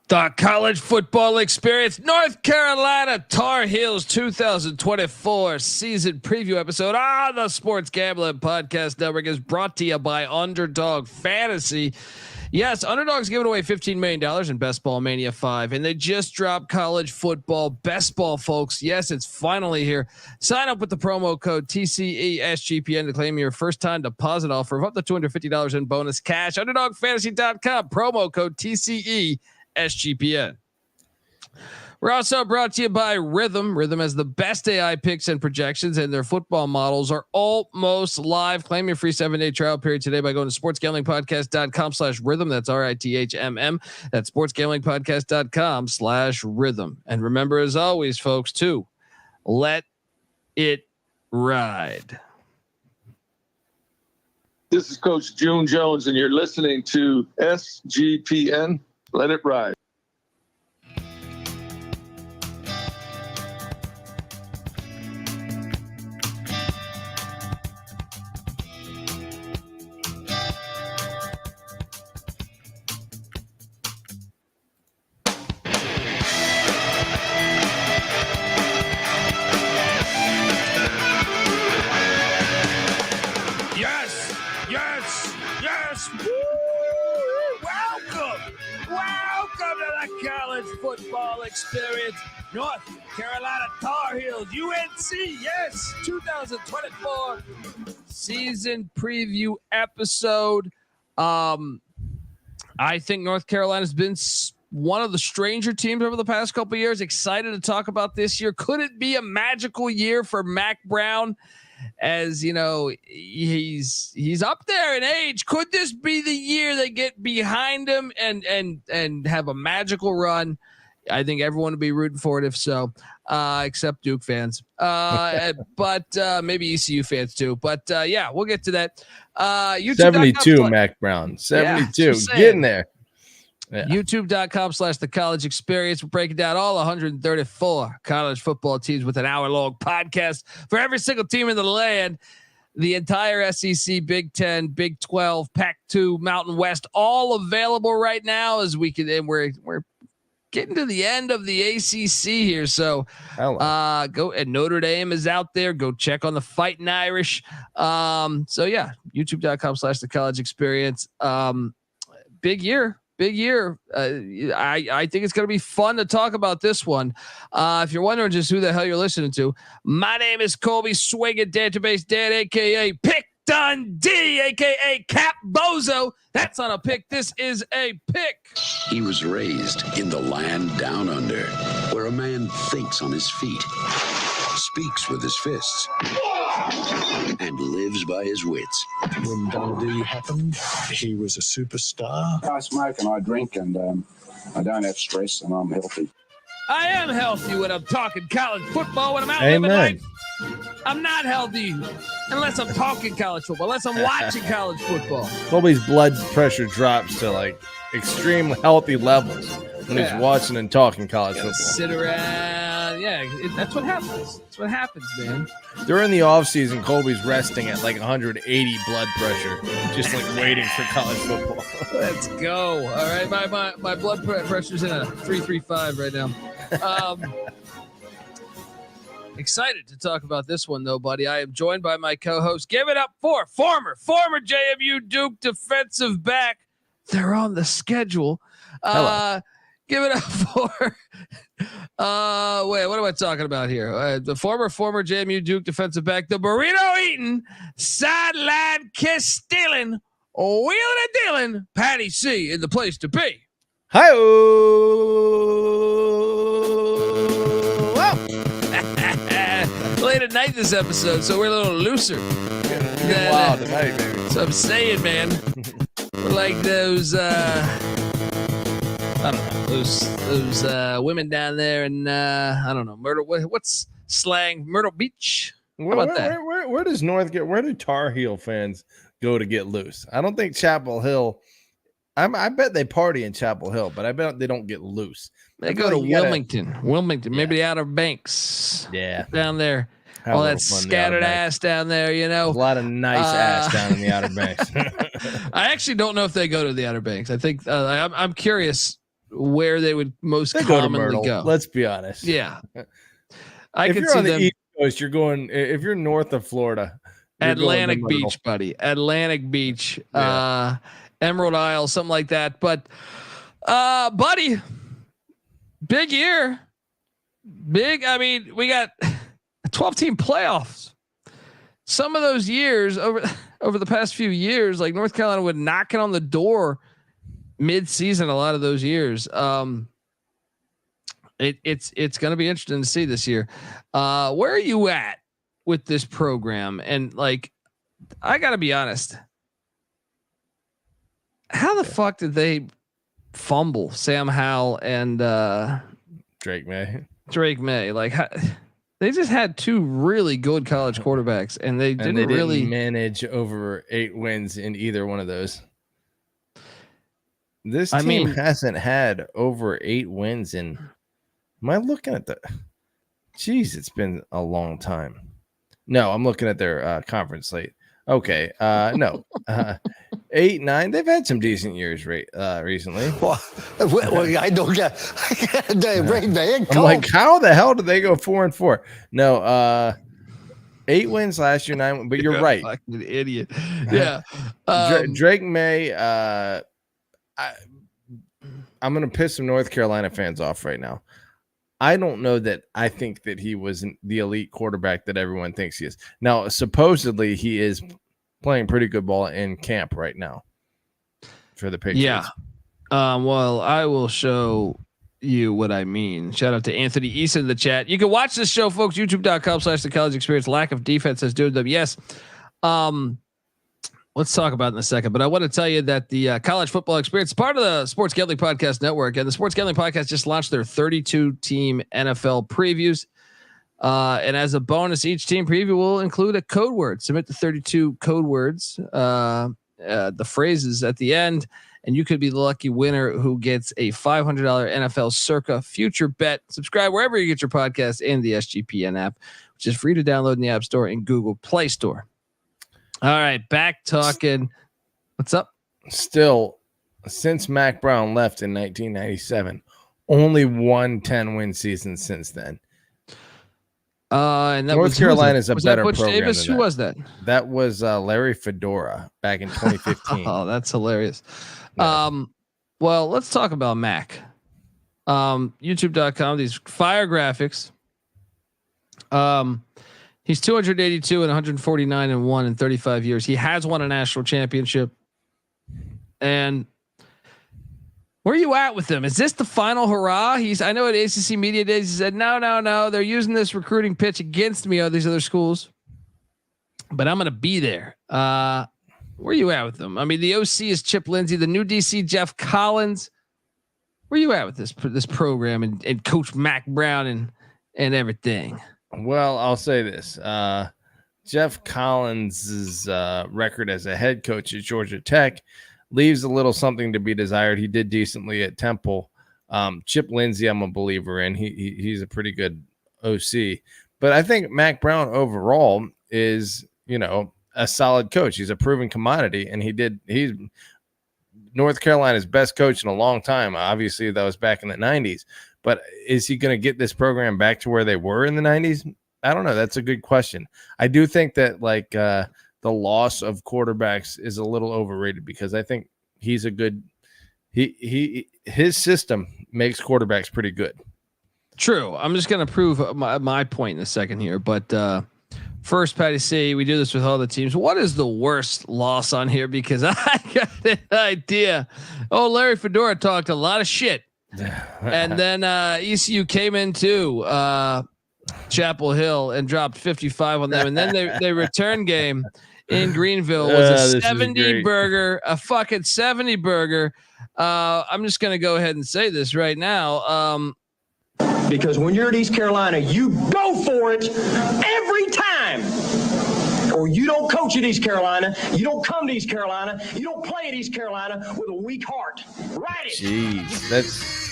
The college football experience, North Carolina Tar Heels 2024 season preview episode on the Sports Gambling Podcast Network is brought to you by Underdog Fantasy. Yes, Underdog's giving away $15 million in Best Ball Mania 5, and they just dropped college football best ball, folks. Yes, it's finally here. Sign up with the promo code TCESGPN to claim your first time deposit offer of up to $250 in bonus cash. UnderdogFantasy.com, promo code TCESGPN. We're also brought to you by Rhythm. Rhythm has the best AI picks and projections, and their football models are almost live. Claim your free 7-day trial period today by going to sportsgamblingpodcast.com/rhythm. That's RITHMM. That's sportsgamblingpodcast.com/rhythm. And remember, as always, folks, to let it ride. This is Coach June Jones, and you're listening to SGPN. Let it ride. Football experience, North Carolina Tar Heels, UNC, yes, 2024 season preview episode. I think North Carolina's been one of the stranger teams over the past couple of years. Excited to talk about this year. Could it be a magical year for Mack Brown? As you know, he's up there in age. Could this be the year they get behind him and have a magical run? I think everyone would be rooting for it if so, except Duke fans, but maybe ECU fans too. But yeah, we'll get to that. 72 Mack Brown, 72, getting there. Yeah. YouTube.com/the college experience. We're breaking down all 134 college football teams with an hour-long podcast for every single team in the land. The entire SEC, Big 10, Big 12, Pac-2, Mountain West, all available right now as we can. And we're getting to the end of the ACC here. So go, and Notre Dame is out there. Go check on the Fighting Irish. So yeah, YouTube.com/the college experience. Big year. I think it's going to be fun to talk about this one. If you're wondering just who the hell you're listening to, my name is Colby Swinging Database Dan, a.k.a. Pick Dundee, a.k.a. Cap Bozo. That's not a pick. This is a pick. He was raised in the land down under, where a man thinks on his feet, speaks with his fists, and lives by his wits. When Dundee happened, he was a superstar. I smoke and I drink and I don't have stress and I'm healthy. I am healthy when I'm talking college football. When I'm out living life, I'm not healthy unless I'm talking college football, unless I'm watching college football. Colby's blood pressure drops to like extreme healthy levels when he's watching and talking college football. Sit around. Yeah, that's what happens. That's what happens, man. During the offseason, Colby's resting at like 180 blood pressure, just like waiting for college football. Let's go. All right, my blood pressure's in a 335 right now. Excited to talk about this one, though, buddy. I am joined by my co-host. Give it up for former JMU Duke defensive back. They're on the schedule. Give it up for wait, what am I talking about here? The former JMU Duke defensive back, the burrito eating, sideline kiss stealing, wheeling and dealing, Patty C in the place to be. Late at night this episode, so we're a little looser. Wow, tonight, baby. So I'm saying, man, we're like those I don't know, those women down there in I don't know, what's slang, Myrtle Beach. How about that? Where does where do Tar Heel fans go to get loose? I don't think Chapel Hill. I bet they party in Chapel Hill, but I bet they don't get loose. They go to Wilmington, maybe the Outer Banks. Yeah, down there. All that scattered ass down there, you know. A lot of nice ass down in the Outer Banks. I actually don't know if they go to the Outer Banks. I think I'm curious where they would most They go to commonly Myrtle. go. Let's be honest. Yeah. If could you're see on the them. East Coast, you're going. If you're north of Florida, you're going to Atlantic Myrtle. Beach, buddy. Atlantic Beach, Yeah. Emerald Isle, something like that. But, buddy, big year. I mean, we got a 12-team playoffs. Some of those years over the past few years, like North Carolina would knock it on the door mid-season. A lot of those years. It's going to be interesting to see this year. Where are you at with this program? And like, I gotta be honest. How the fuck did they fumble Sam Howell and Drake May? Like, they just had two really good college quarterbacks, and they didn't really manage over 8 wins in either one of those. This team hasn't had over 8 wins in. Am I looking at the? Jeez, it's been a long time. No, I'm looking at their conference slate. Okay, no, 8, 9. They've had some decent years recently. Well, I don't get. I'm like, how the hell did they go 4-4? No, 8 wins last year, 9. But you're right. Fucking idiot. Yeah, Drake May. I'm gonna piss some North Carolina fans off right now. I don't know that I think that he was the elite quarterback that everyone thinks he is. Now, supposedly he is playing pretty good ball in camp right now for the Patriots. Yeah. Well, I will show you what I mean. Shout out to Anthony Eason in the chat. You can watch this show, folks. YouTube.com/The College Experience. Lack of defense has doing them. Yes. Let's talk about it in a second, but I want to tell you that the College Football Experience is part of the Sports Gambling Podcast Network, and the Sports Gambling Podcast just launched their 32-team NFL previews. And as a bonus, each team preview will include a code word. Submit the 32 code words, the phrases at the end, and you could be the lucky winner who gets a $500 NFL Circa future bet. Subscribe wherever you get your podcast and the SGPN app, which is free to download in the App Store and Google Play Store. All right, back talking. What's up? Still, since Mack Brown left in 1997, only one 10-win season since then. And that North Carolina is a better Butch program Davis? than Who that. was that? That was Larry Fedora back in 2015. Oh, that's hilarious. No. Well, let's talk about Mac. YouTube.com, these fire graphics. He's 282 and 149 and 1 in 35 years. He has won a national championship. And where are you at with him? Is this the final hurrah? I know at ACC Media Days, he said, no. They're using this recruiting pitch against me, all these other schools, but I'm going to be there. Where are you at with them? I mean, the OC is Chip Lindsey, the new DC, Jeff Collins. Where are you at with this program and Coach Mack Brown and everything? Well, I'll say this. Jeff Collins' record as a head coach at Georgia Tech leaves a little something to be desired. He did decently at Temple. Chip Lindsey, I'm a believer in. He's a pretty good OC. But I think Mack Brown overall is, a solid coach. He's a proven commodity, and he's North Carolina's best coach in a long time. Obviously, that was back in the 90s. But is he going to get this program back to where they were in the 90s? I don't know. That's a good question. I do think that the loss of quarterbacks is a little overrated because I think he's a good his system makes quarterbacks pretty good. True. I'm just going to prove my point in a second here. But first, Patty C, we do this with all the teams. What is the worst loss on here? Because I got an idea. Oh, Larry Fedora talked a lot of shit. And then ECU came into Chapel Hill and dropped 55 on them. And then they return game in Greenville was a 70 burger, a fucking 70 burger. I'm just going to go ahead and say this right now. Because when you're at East Carolina, you go for it every time. Or you don't coach at East Carolina. You don't come to East Carolina. You don't play at East Carolina with a weak heart. Write it. Jeez, that's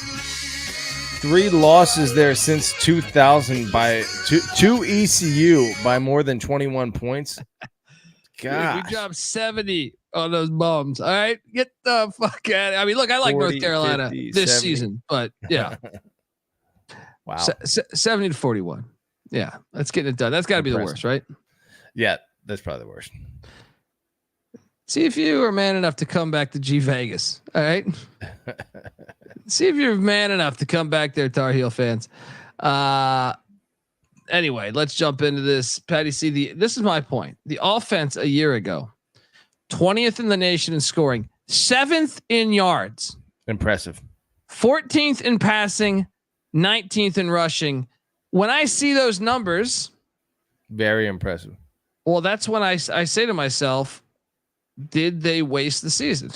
3 losses there since 2000 by to ECU by more than 21 points. Dude, we dropped 70 on those bums. All right, get the fuck out. I mean, look, I like 40, North Carolina 50, this 70. season, but yeah, Wow. 70-41. Yeah, let's get it done. That's got to be the worst, right? Yeah, that's probably the worst. See if you are man enough to come back to G Vegas. All right. See if you're man enough to come back there, Tar Heel fans. Anyway, let's jump into this. Patty C, this is my point. The offense a year ago, 20th in the nation in scoring, 7th in yards. Impressive. 14th in passing, 19th in rushing. When I see those numbers, very impressive. Well, that's when I say to myself, did they waste the season?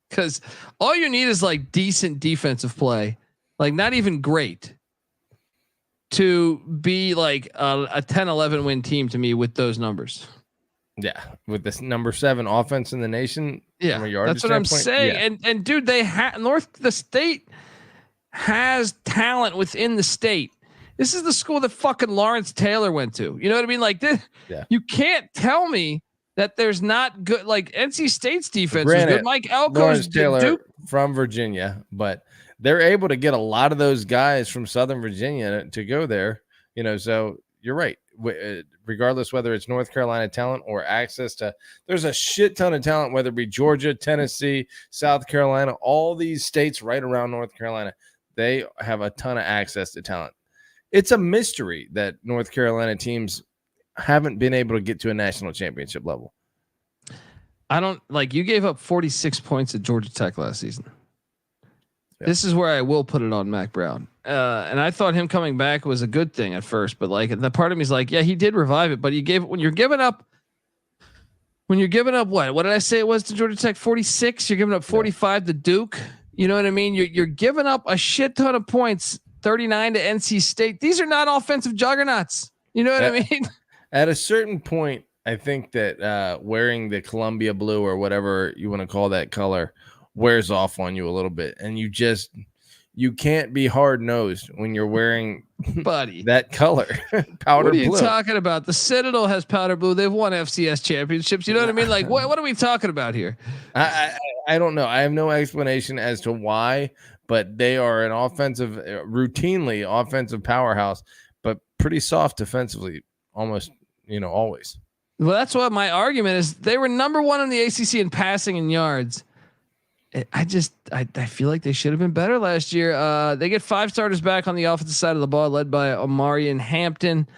Because all you need is like decent defensive play, like not even great, to be like a 10-11 win team to me with those numbers. Yeah, with this number 7 offense in the nation. Yeah, that's what I'm saying. Yeah. And dude, the state has talent within the state. This is the school that fucking Lawrence Taylor went to. You know what I mean? Like this, you can't tell me that there's not good. Like NC State's defense is good. Mike Elko's Taylor from Virginia, but they're able to get a lot of those guys from Southern Virginia to go there. You know, so you're right. Regardless whether it's North Carolina talent or access to, there's a shit ton of talent, whether it be Georgia, Tennessee, South Carolina, all these states right around North Carolina, they have a ton of access to talent. It's a mystery that North Carolina teams haven't been able to get to a national championship level. I don't like you gave up 46 points at Georgia Tech last season. Yeah. This is where I will put it on Mack Brown. And I thought him coming back was a good thing at first, but like the part of me is like, yeah, he did revive it, but when you're giving up what did I say it was to Georgia Tech? 46. You're giving up 45 to Duke. You know what I mean? You're giving up a shit ton of points. 39 to NC State. These are not offensive juggernauts. You know what I mean? At a certain point, I think that wearing the Columbia blue or whatever you want to call that color wears off on you a little bit. And you can't be hard-nosed when you're wearing buddy that color. Powder blue. What are you talking about? The Citadel has powder blue. They've won FCS championships. You know what I mean? Like what are we talking about here? I don't know. I have no explanation as to why, but they are an routinely offensive powerhouse, but pretty soft defensively, almost, always. Well, that's what my argument is. They were number 1 in the ACC in passing and yards. I feel like they should have been better last year. They get 5 starters back on the offensive side of the ball, led by Omarion Hampton,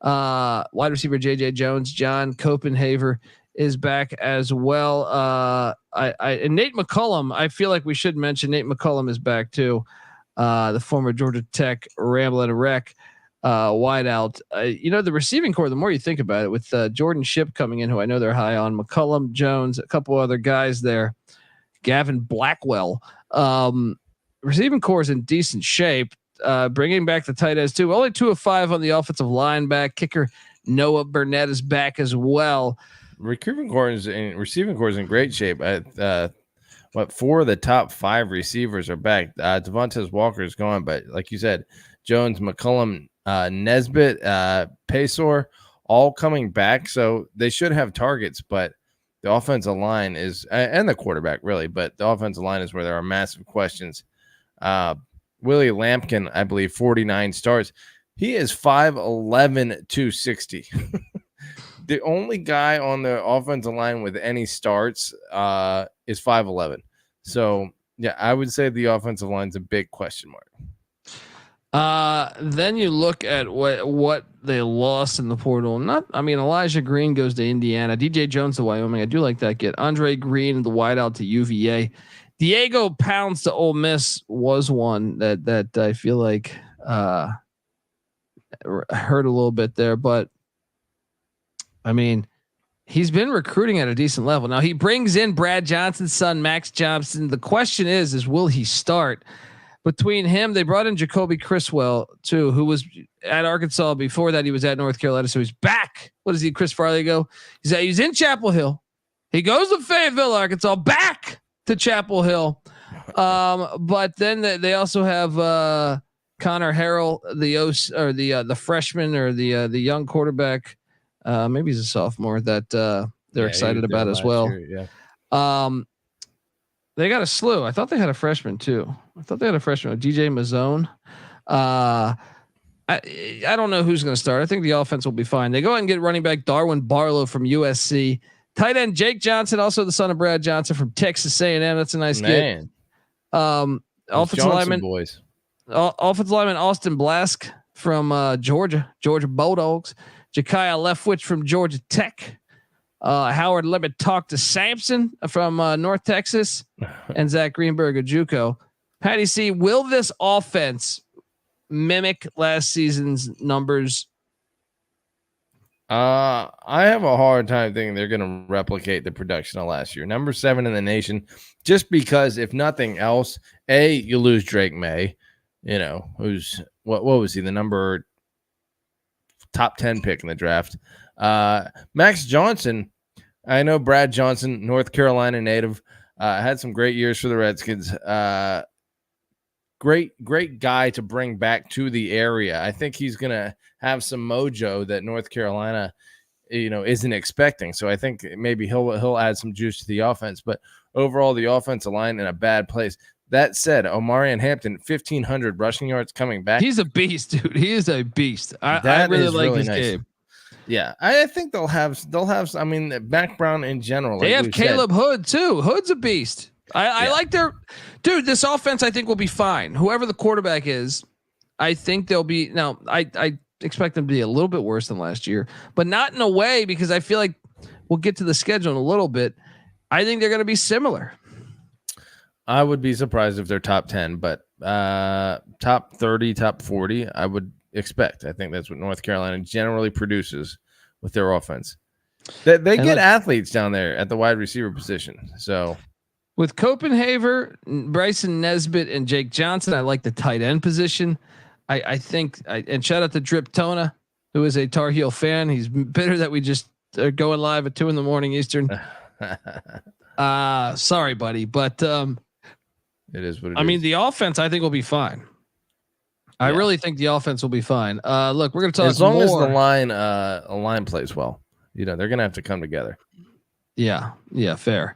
wide receiver JJ Jones, John Copenhaver is back as well. And Nat McCollum, I feel like we should mention Nat McCollum is back too. The former Georgia Tech Ramblin' Wreck wideout. The receiving core, the more you think about it, with Jordan Shipp coming in, who I know they're high on, McCollum, Jones, a couple other guys there, Gavin Blackwell. Receiving core is in decent shape. Bringing back the tight ends too. Only 2 of 5 on the offensive line back. Kicker Noah Burnett is back as well. Receiving core is in great shape. 4 of the top 5 receivers are back. Devontae Walker is gone, but like you said, Jones, McCollum, Nesbit, Paysor, all coming back. So they should have targets, but the offensive line is, and the quarterback really, but the offensive line is where there are massive questions. Willie Lampkin, I believe 49 starts. He is 5'11", 260. The only guy on the offensive line with any starts is 5'11". So yeah, I would say the offensive line's a big question mark. Then you look at what they lost in the portal. Elijah Green goes to Indiana. DJ Jones to Wyoming. I do like that get. Andre Green, the wideout to UVA. Diego Pounds to Ole Miss was one that I feel like hurt a little bit there, but he's been recruiting at a decent level. Now he brings in Brad Johnson's son, Max Johnson. The question is will he start? Between him, they brought in Jacoby Criswell too, who was at Arkansas before that. He was at North Carolina, so he's back. What does he? Chris Farley go? He's in Chapel Hill. He goes to Fayetteville, Arkansas, back to Chapel Hill. But then they also have Connor Harrell, the freshman or the young quarterback. Maybe he's a sophomore that they're excited about as well. Year, They got a slew. I thought they had a freshman too. I thought they had a freshman, DJ Mazzone. I don't know who's going to start. I think the offense will be fine. They go ahead and get running back Darwin Barlow from USC. Tight end Jake Johnson, also the son of Brad Johnson from Texas A&M. That's a nice get. Offensive lineman boys. Offensive lineman Austin Blask from Georgia Bulldogs. Ja'Kiah Leftwich from Georgia Tech. Howard Lemon talked to Sampson from North Texas, and Zach Greenberg of JUCO. Patty C, will this offense mimic last season's numbers? I have a hard time thinking they're going to replicate the production of last year. Number 7 in the nation, just because if nothing else, you lose Drake May, who's what was he? The number top 10 pick in the draft. Max Johnson, I know Brad Johnson, North Carolina native, had some great years for the Redskins. Great guy to bring back to the area. I think he's going to have some mojo that North Carolina, isn't expecting. So I think maybe he'll add some juice to the offense. But overall, the offensive line in a bad place. That said, Omarion Hampton, 1,500 rushing yards coming back. He's a beast, dude. He is a beast. I really like his game. Yeah, I think they'll have. I mean, Mack Brown in general. They have Caleb Hood too. Hood's a beast. I like their dude. This offense, I think, will be fine. Whoever the quarterback is, I think they'll be. Now, I expect them to be a little bit worse than last year, but not in a way, because I feel like we'll get to the schedule in a little bit. I think they're going to be similar. I would be surprised if they're top 10, but top 30, top 40, I would expect. I think that's what North Carolina generally produces with their offense. They get athletes down there at the wide receiver position. So with Copenhaver, Bryson Nesbit, and Jake Johnson, I like the tight end position. I think, and shout out to Drip Tona, who is a Tar Heel fan. He's bitter that we just are going live at 2 a.m. Eastern. Sorry, buddy, but it is what it is. I mean, the offense I think will be fine. I really think the offense will be fine. Look, we're going to talk as long more. as the line plays well. They're going to have to come together. Yeah, fair.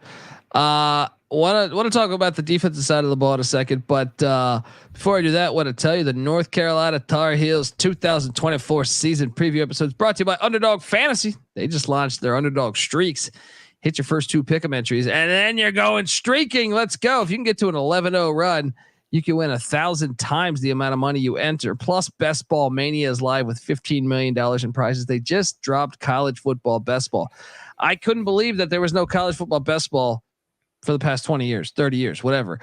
Want to talk about the defensive side of the ball in a second, but before I do that, want to tell you the North Carolina Tar Heels 2024 season preview episodes brought to you by Underdog Fantasy. They just launched their Underdog Streaks. Hit your first 2 pick'em entries, and then you're going streaking. Let's go! If you can get to an 11-0 run, you can win 1,000 times the amount of money you enter. Plus, Best Ball Mania is live with $15 million in prizes. They just dropped college football best ball. I couldn't believe that there was no college football best ball for the past 20 years, 30 years, whatever.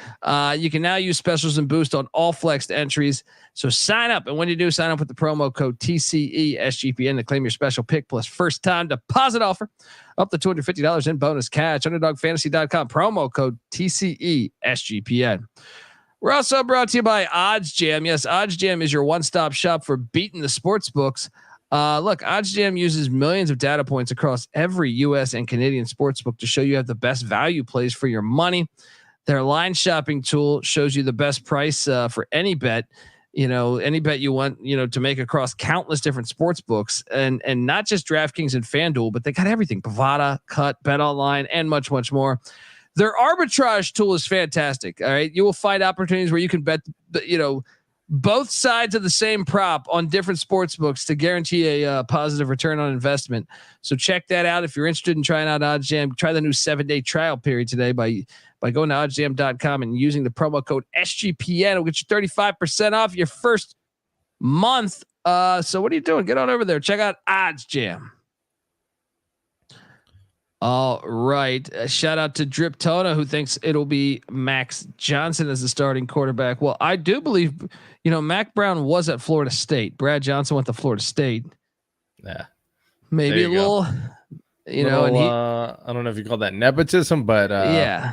You can now use specials and boost on all flexed entries. So sign up. And when you do, sign up with the promo code TCESGPN to claim your special pick plus first time deposit offer up to $250 in bonus cash. UnderdogFantasy.com, promo code TCESGPN. We're also brought to you by OddsJam. Yes, OddsJam is your one-stop shop for beating the sports books. Look, OddsJam uses millions of data points across every U.S. and Canadian sportsbook to show you have the best value plays for your money. Their line shopping tool shows you the best price for any bet, any bet you want, to make across countless different sports books, and not just DraftKings and FanDuel, but they got everything: Bovada, Cut, Bet Online, and much, much more. Their arbitrage tool is fantastic. All right, you will find opportunities where you can bet, both sides of the same prop on different sports books to guarantee a positive return on investment. So check that out. If you're interested in trying out OddsJam, try the new 7-day trial period today by going to oddsjam.com and using the promo code SGPN. It'll get you 35% off your first month. So what are you doing? Get on over there. Check out OddsJam. All right. Shout out to Drip Tona, who thinks it'll be Max Johnson as the starting quarterback. Well, I do believe, Mack Brown was at Florida State. Brad Johnson went to Florida State. Yeah. Maybe a little, and I don't know if you call that nepotism, but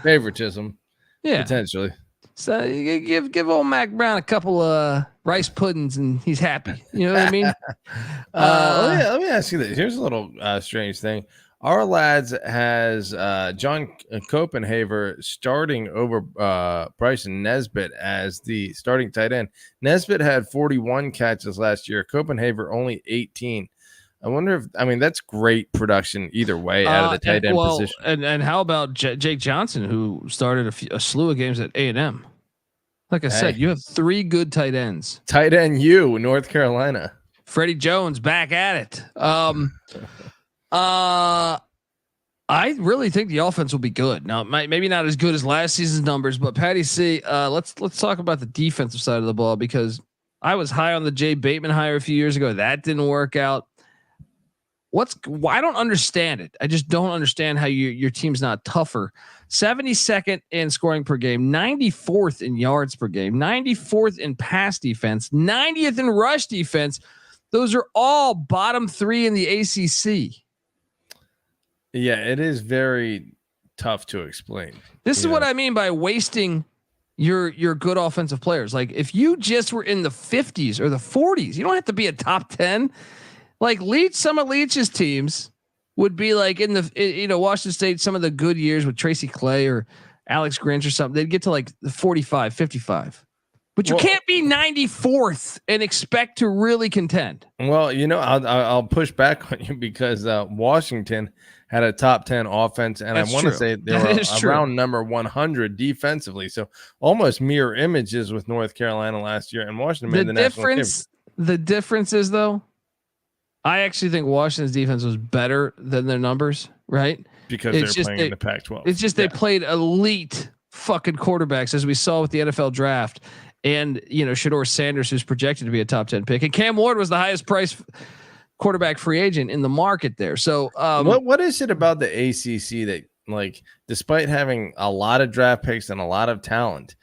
favoritism. Yeah. Potentially. So you give old Mack Brown a couple rice puddings and he's happy. You know what I mean? Let me ask you this. Here's a little strange thing. Our lads has John Copenhaver starting over Bryson Nesbit as the starting tight end. Nesbit had 41 catches last year. Copenhaver only 18. I wonder if that's great production either way out of the tight end position. And how about Jake Johnson, who started a slew of games at A&M? Like I said, you have 3 good tight ends. Tight end North Carolina. Freddie Jones back at it. I really think the offense will be good. Now, maybe not as good as last season's numbers, but Patty C, let's talk about the defensive side of the ball, because I was high on the Jay Bateman hire a few years ago. That didn't work out. I don't understand it. I just don't understand how your team's not tougher. 72nd in scoring per game, 94th in yards per game, 94th in pass defense, 90th in rush defense. Those are all bottom 3 in the ACC. Yeah, it is very tough to explain. This is what I mean by wasting your good offensive players. Like, if you just were in the 50s or the 40s, you don't have to be a top 10. Like some of Leach's teams would be like in the Washington State, some of the good years with Tracy Clay or Alex Grinch or something, they'd get to like the 45, 55. But you can't be 94th and expect to really contend. Well, I'll push back on you because Washington had a top 10 offense, and I want to say they were around number 100 defensively. So almost mirror images with North Carolina last year, and Washington made the national championship. The difference is, though, I actually think Washington's defense was better than their numbers, right? Because they're playing in the Pac-12. It's just they played elite fucking quarterbacks, as we saw with the NFL draft. And, Shedeur Sanders, who's projected to be a top 10 pick, and Cam Ward was the highest priced quarterback free agent in the market there. So what is it about the ACC that, like, despite having a lot of draft picks and a lot of talent,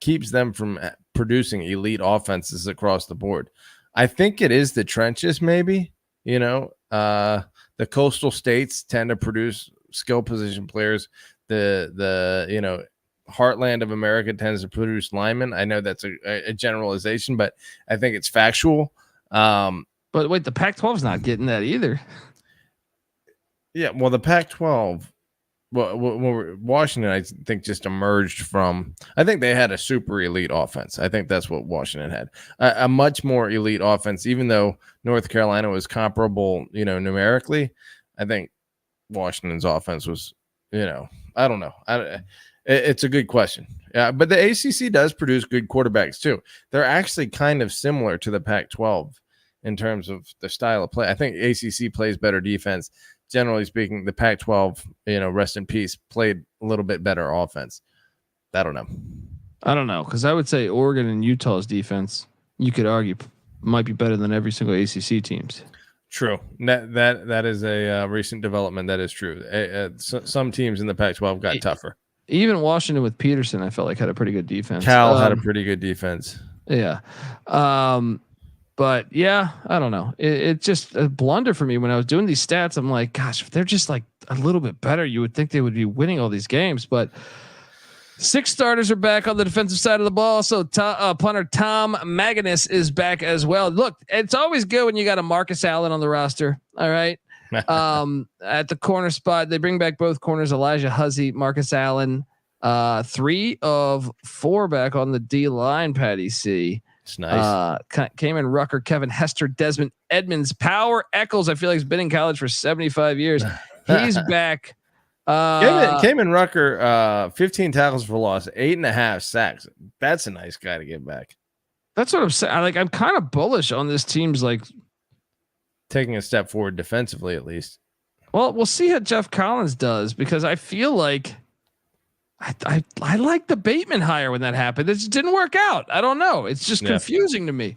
keeps them from producing elite offenses across the board? I think it is the trenches, maybe. The coastal states tend to produce skill position players. The heartland of America tends to produce linemen. I know that's a generalization, but I think it's factual. But wait, the Pac-12 is not getting that either. Yeah, well, the Pac-12, Washington, I think, just emerged from. I think they had a super elite offense. I think that's what Washington had, a much more elite offense. Even though North Carolina was comparable, numerically, I think Washington's offense was, I don't know. It's a good question. Yeah, but the ACC does produce good quarterbacks too. They're actually kind of similar to the Pac-12 in terms of the style of play. I think ACC plays better defense. Generally speaking, the Pac-12, rest in peace, played a little bit better offense. I don't know. Because I would say Oregon and Utah's defense, you could argue, might be better than every single ACC team's. True. That is a recent development. That is true. Some teams in the Pac-12 got tougher. Even Washington with Peterson, I felt like had a pretty good defense. Cal had a pretty good defense. Yeah. But yeah, I don't know. It's just a blunder for me when I was doing these stats. I'm like, gosh, if they're just like a little bit better, you would think they would be winning all these games. But 6 starters are back on the defensive side of the ball. So punter Tom Magnus is back as well. Look, it's always good when you got a Marcus Allen on the roster. All right. At the corner spot, they bring back both corners, Elijah Huzzy, Marcus Allen, 3 of 4 back on the D line. Patty C. It's nice. Kamen Rucker, Kevin Hester, Desmond Edmonds, Power Eccles. I feel like he's been in college for 75 years. He's back. Kamen Rucker, 15 tackles for loss, 8.5 sacks. That's a nice guy to get back. That's what I'm saying. I'm kind of bullish on this team's taking a step forward defensively, at least. Well, we'll see how Jeff Collins does, because I feel like I like the Bateman hire when that happened. It just didn't work out. I don't know. It's just confusing to me.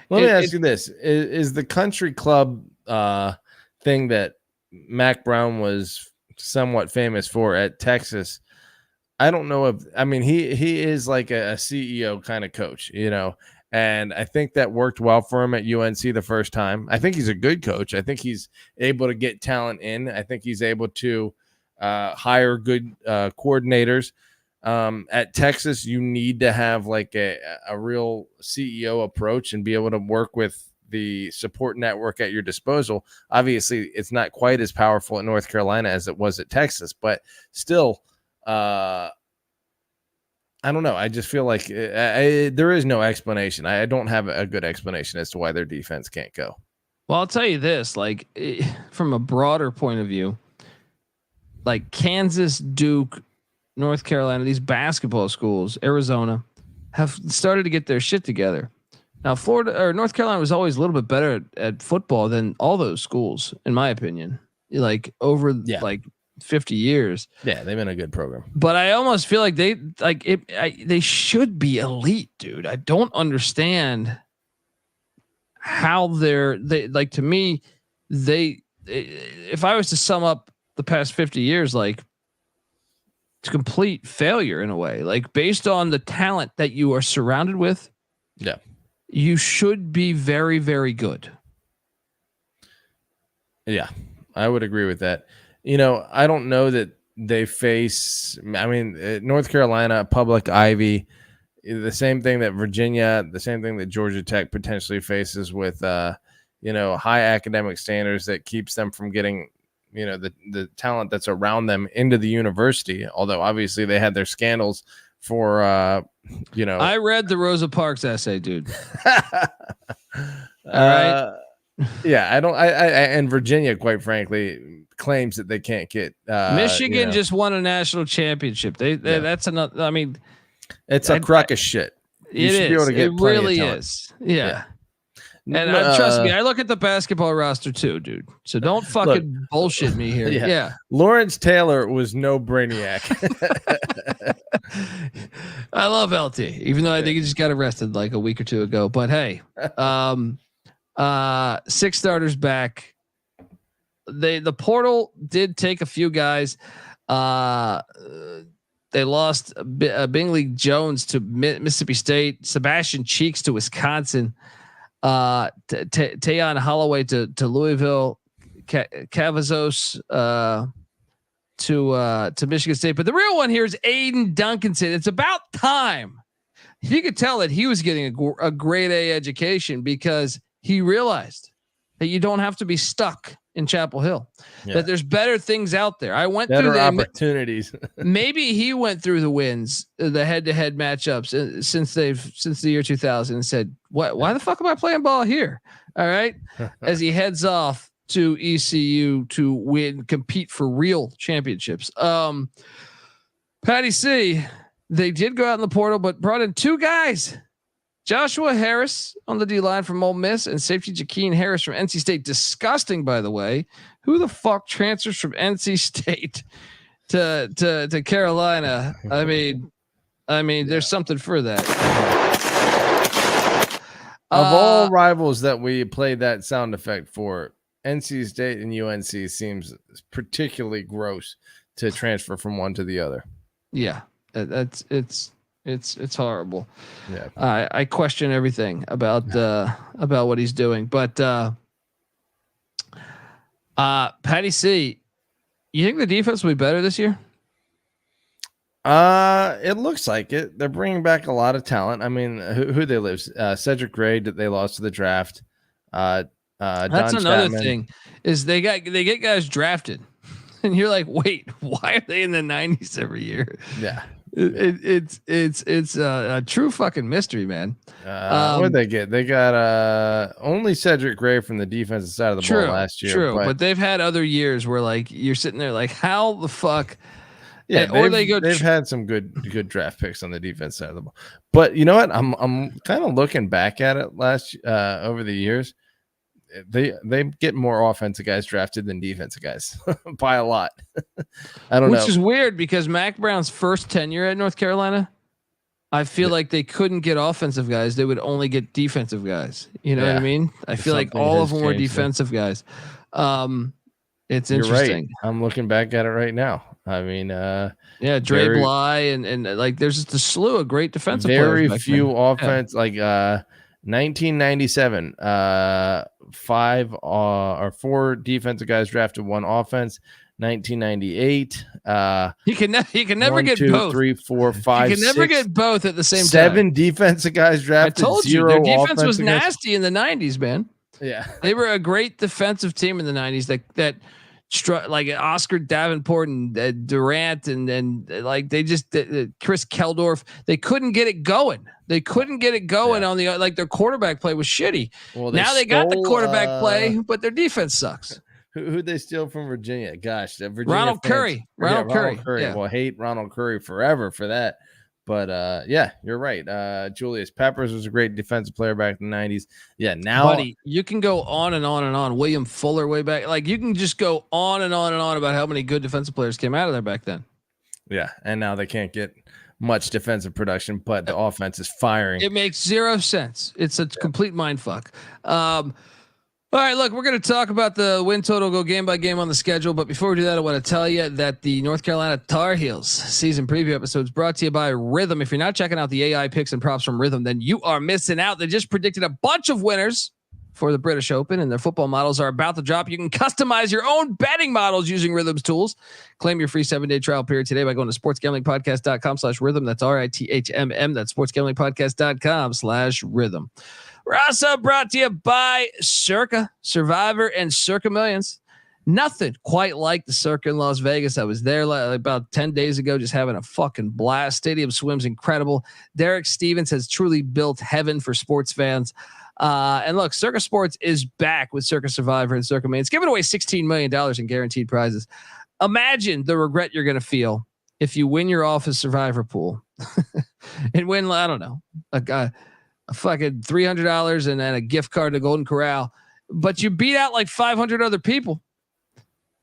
Let me ask you this. Is the country club thing that Mack Brown was somewhat famous for at Texas? I don't know if, he is like a CEO kind of coach, and I think that worked well for him at UNC the first time. I think he's a good coach. I think he's able to get talent in. I think he's able to hire good coordinators. At Texas, you need to have like a real CEO approach and be able to work with the support network at your disposal. Obviously, it's not quite as powerful at North Carolina as it was at Texas, but still, I don't know. I just feel like there is no explanation. I don't have a good explanation as to why their defense can't go. Well, I'll tell you this, like from a broader point of view, like Kansas, Duke, North Carolina, these basketball schools, Arizona, have started to get their shit together. Now, Florida or North Carolina was always a little bit better at football than all those schools, in my opinion. Like over like 50 years. Yeah, they've been a good program. But I almost feel like they should be elite, dude. I don't understand how they like, to me, if I was to sum up the past 50 years, like it's complete failure in a way, like based on the talent that you are surrounded with. Yeah. You should be very, very good. Yeah, I would agree with that. You know, I don't know that they face, I mean, North Carolina, public Ivy, the same thing that Virginia, the same thing that Georgia Tech potentially faces with, high academic standards that keeps them from getting, the talent that's around them into the university. Although obviously they had their scandals for, I read the Rosa Parks essay, dude. All right. Yeah, and Virginia, quite frankly, claims that they can't get Michigan just won a national championship. That's another. I mean, it's a crock of shit. It really is. Yeah. And trust me, I look at the basketball roster too, dude. So don't fucking bullshit me here. Yeah. Lawrence Taylor was no brainiac. I love LT, even though I think he just got arrested like a week or two ago. But hey, 6 starters back. The portal did take a few guys. They lost Bingley Jones to Mississippi State, Sebastian Cheeks to Wisconsin, Tayon Holloway to Louisville, Cavazos to Michigan State. But the real one here is Aiden Duncanson. It's about time. You could tell that he was getting a grade A education because he realized that you don't have to be stuck in Chapel Hill, that there's better things out there. I went through the opportunities. Maybe he went through the wins, the head-to-head matchups since the year 2000 and said, why the fuck am I playing ball here? All right. As he heads off to ECU to compete for real championships. Patty C, they did go out in the portal, but brought in 2 guys. Joshua Harris on the D line from Ole Miss and safety Jakeem Harris from NC State. Disgusting, by the way. Who the fuck transfers from NC State to Carolina? I mean, there's something for that. Of all rivals that we played that sound effect for, NC State and UNC seems particularly gross to transfer from one to the other. Yeah, it's horrible. Yeah. I question everything about what he's doing, but Patty C, you think the defense will be better this year? It looks like it. They're bringing back a lot of talent. I mean, who they lose? Cedric Gray that they lost to the draft. That's Don another Chapman. thing is they get guys drafted, and you're like, wait, why are they in the 90s every year? Yeah. It's a true fucking mystery, man. What did they get? They got only Cedric Gray from the defensive side of the ball last year. True, but they've had other years where like you're sitting there like, how the fuck? Yeah, they've had some good draft picks on the defense side of the ball. But you know what? I'm kind of looking back at it over the years. They get more offensive guys drafted than defensive guys by a lot. I don't know. Which is weird because Mack Brown's first tenure at North Carolina, I feel like they couldn't get offensive guys. They would only get defensive guys. You know what I mean? I feel like all of them were defensive guys. It's interesting. Right. I'm looking back at it right now. I mean, Dre Bly and like there's just a slew of great defensive players. Very few offense, like 1997, 5 or 4 defensive guys drafted, 1 offense. 1998, you can never 1, get 2, both. 3, 4, 5. You can never get both at the same 7 time. defensive guys drafted. I told you their defense was nasty in the 90s, man. Yeah, they were a great defensive team in the 90s that like Oscar Davenport and Durant and like they just Chris Keldorf, they couldn't get it going. They couldn't get it going on the like their quarterback play was shitty. Well, now they got the quarterback play, but their defense sucks. Who'd they steal from Virginia? Gosh, Virginia Ronald Curry. Ronald Curry. Yeah. Well, hate Ronald Curry forever for that. But yeah, you're right. Julius Peppers was a great defensive player back in the 90s. Yeah, now buddy, you can go on and on and on. William Fuller way back. Like you can just go on and on and on about how many good defensive players came out of there back then. Yeah, and now they can't get much defensive production, but the offense is firing. It makes zero sense. It's a complete mind fuck. All right, look, we're going to talk about the win total, go game by game on the schedule. But before we do that, I want to tell you that the North Carolina Tar Heels season preview episode is brought to you by Rhythm. If you're not checking out the AI picks and props from Rhythm, then you are missing out. They just predicted a bunch of winners for the British Open, and their football models are about to drop. You can customize your own betting models using Rhythm's tools. Claim your free 7-day trial period today by going to sportsgamblingpodcast.com/rhythm. That's RITHMM. That's sportsgamblingpodcast.com/rhythm. We're also brought to you by Circa Survivor and Circa Millions. Nothing quite like the Circa in Las Vegas. I was there about 10 days ago, just having a fucking blast. Stadium swim's incredible. Derek Stevens has truly built heaven for sports fans. And look, Circa Sports is back with Circa Survivor and Circa Millions, giving away $16 million in guaranteed prizes. Imagine the regret you're going to feel if you win your office Survivor pool and win, I don't know, a fucking $300 and then a gift card to Golden Corral, but you beat out like 500 other people.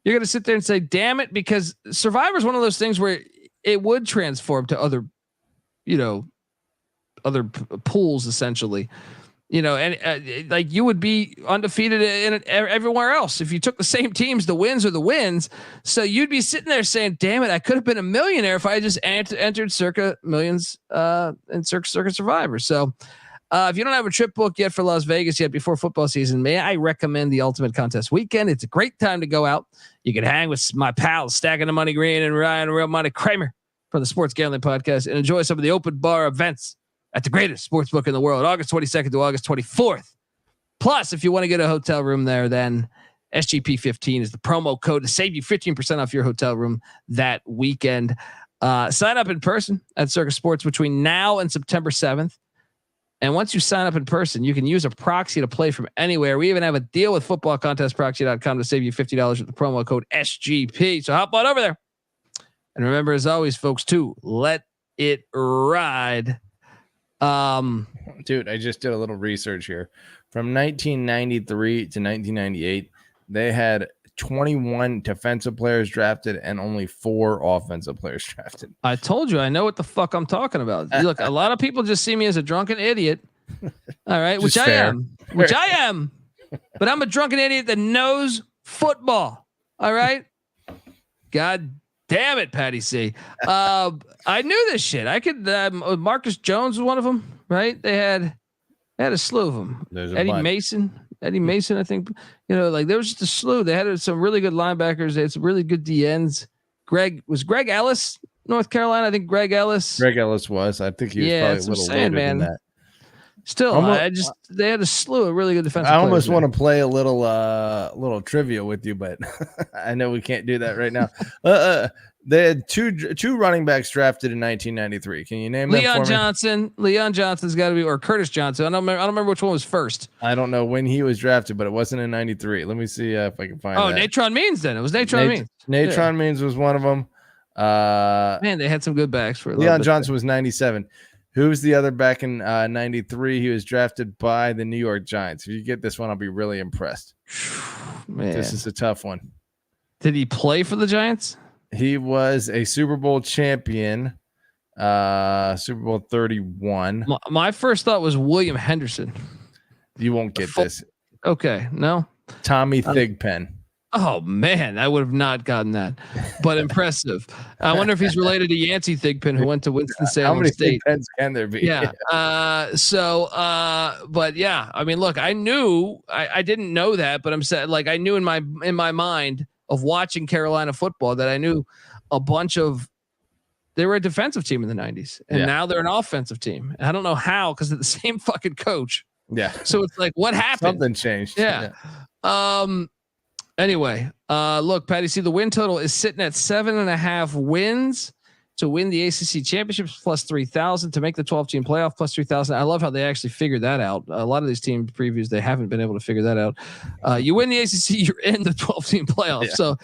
You're going to sit there and say, damn it, because Survivor is one of those things where it would transform to other, other pools essentially, and like you would be undefeated in everywhere else. If you took the same teams, the wins are the wins. So you'd be sitting there saying, damn it, I could have been a millionaire if I just entered Circa Millions and Circa Survivor. So, if you don't have a trip booked yet for Las Vegas yet before football season, may I recommend the Ultimate Contest Weekend. It's a great time to go out. You can hang with my pals, Stacking the Money Green and Ryan Real Money Kramer from the Sports Gambling Podcast, and enjoy some of the open bar events at the greatest sports book in the world, August 22nd to August 24th. Plus, if you want to get a hotel room there, then SGP15 is the promo code to save you 15% off your hotel room that weekend. Sign up in person at Circa Sports between now and September 7th. And once you sign up in person, you can use a proxy to play from anywhere. We even have a deal with footballcontestproxy.com to save you $50 with the promo code SGP. So hop on over there. And remember, as always, folks, to let it ride. Dude, I just did a little research here. From 1993 to 1998, they had 21 defensive players drafted and only 4 offensive players drafted. I told you, I know what the fuck I'm talking about. Look, a lot of people just see me as a drunken idiot. All right, which I am. But I'm a drunken idiot that knows football. All right. God damn it, Patty C. I knew this shit. I could. Marcus Jones was one of them, right? They had a slew of them. Eddie Mason, I think. Like there was just a slew. They had some really good linebackers. They had some really good DNs. Greg Ellis, North Carolina. I think Greg Ellis. Was. I think he was probably a little later than that. Still, they had a slew of really good defensive. I almost want to play a little trivia with you, but I know we can't do that right now. They had two running backs drafted in 1993. Can you name them? Leon Johnson. Leon Johnson's got to be, or Curtis Johnson. I don't remember which one was first. I don't know when he was drafted, but it wasn't in 93. Let me see if I can find. Oh, that. Natron Means. Then it was Natron Means. Natron Means was one of them. Man, they had some good backs for Leon Johnson was 97. Who's the other back in 93? He was drafted by the New York Giants. If you get this one, I'll be really impressed. Man. This is a tough one. Did he play for the Giants? He was a Super Bowl champion, Super Bowl 31. My first thought was William Henderson. You won't get this. Okay, no. Tommy Thigpen. Oh, man, I would have not gotten that, but impressive. I wonder if he's related to Yancey Thigpen, who went to Winston-Salem How many State. Thigpens can there be? Yeah. But yeah, I mean, look, I knew, I didn't know that, but I'm saying, like, I knew in my mind of watching Carolina football that I knew they were a defensive team in the 90s, and now they're an offensive team. And I don't know how, because they're the same fucking coach. Yeah. So it's like, what happened? Something changed. Yeah. Anyway, Look, Patty C, the win total is sitting at 7.5 wins to win the ACC championships plus 3,000 to make the 12-team playoff plus 3,000. I love how they actually figured that out. A lot of these team previews, they haven't been able to figure that out. You win the ACC, you're in the 12-team playoff. Yeah. So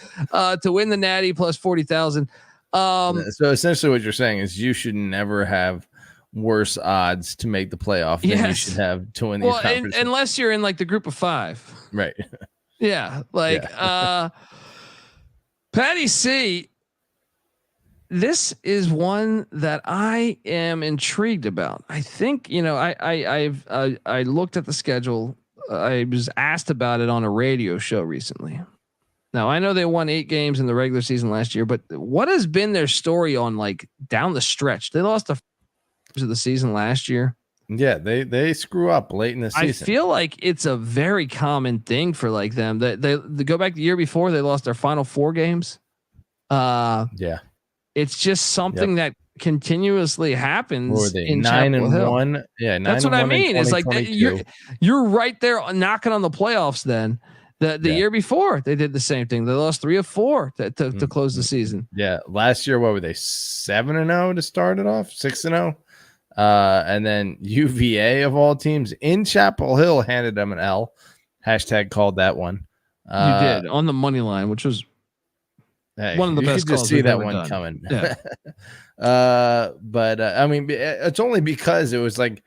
to win the Natty plus 40,000. So essentially what you're saying is you should never have worse odds to make the playoff than you should have to win these conferences. Unless you're in like the group of 5. Right. Yeah. Like Patty C, this is one that I am intrigued about. I think, I looked at the schedule. I was asked about it on a radio show recently. Now I know they won 8 games in the regular season last year, but what has been their story on like down the stretch? They lost of the season last year. Yeah, they screw up late in the season. I feel like it's a very common thing for like them. They go back the year before, they lost their final 4 games. Yeah. It's just something that continuously happens. In 9-1. Yeah, that's what I mean. It's like you're right there knocking on the playoffs. Then the year before they did the same thing. They lost 3 of 4 to close the season. Yeah, last year what were they 7-0 to start it off? 6-0, and then UVA of all teams in Chapel Hill handed them an L. #, called that one. You did on the money line, which was. Hey, one of the best. Just see that one coming. Yeah. But I mean, it's only because it was like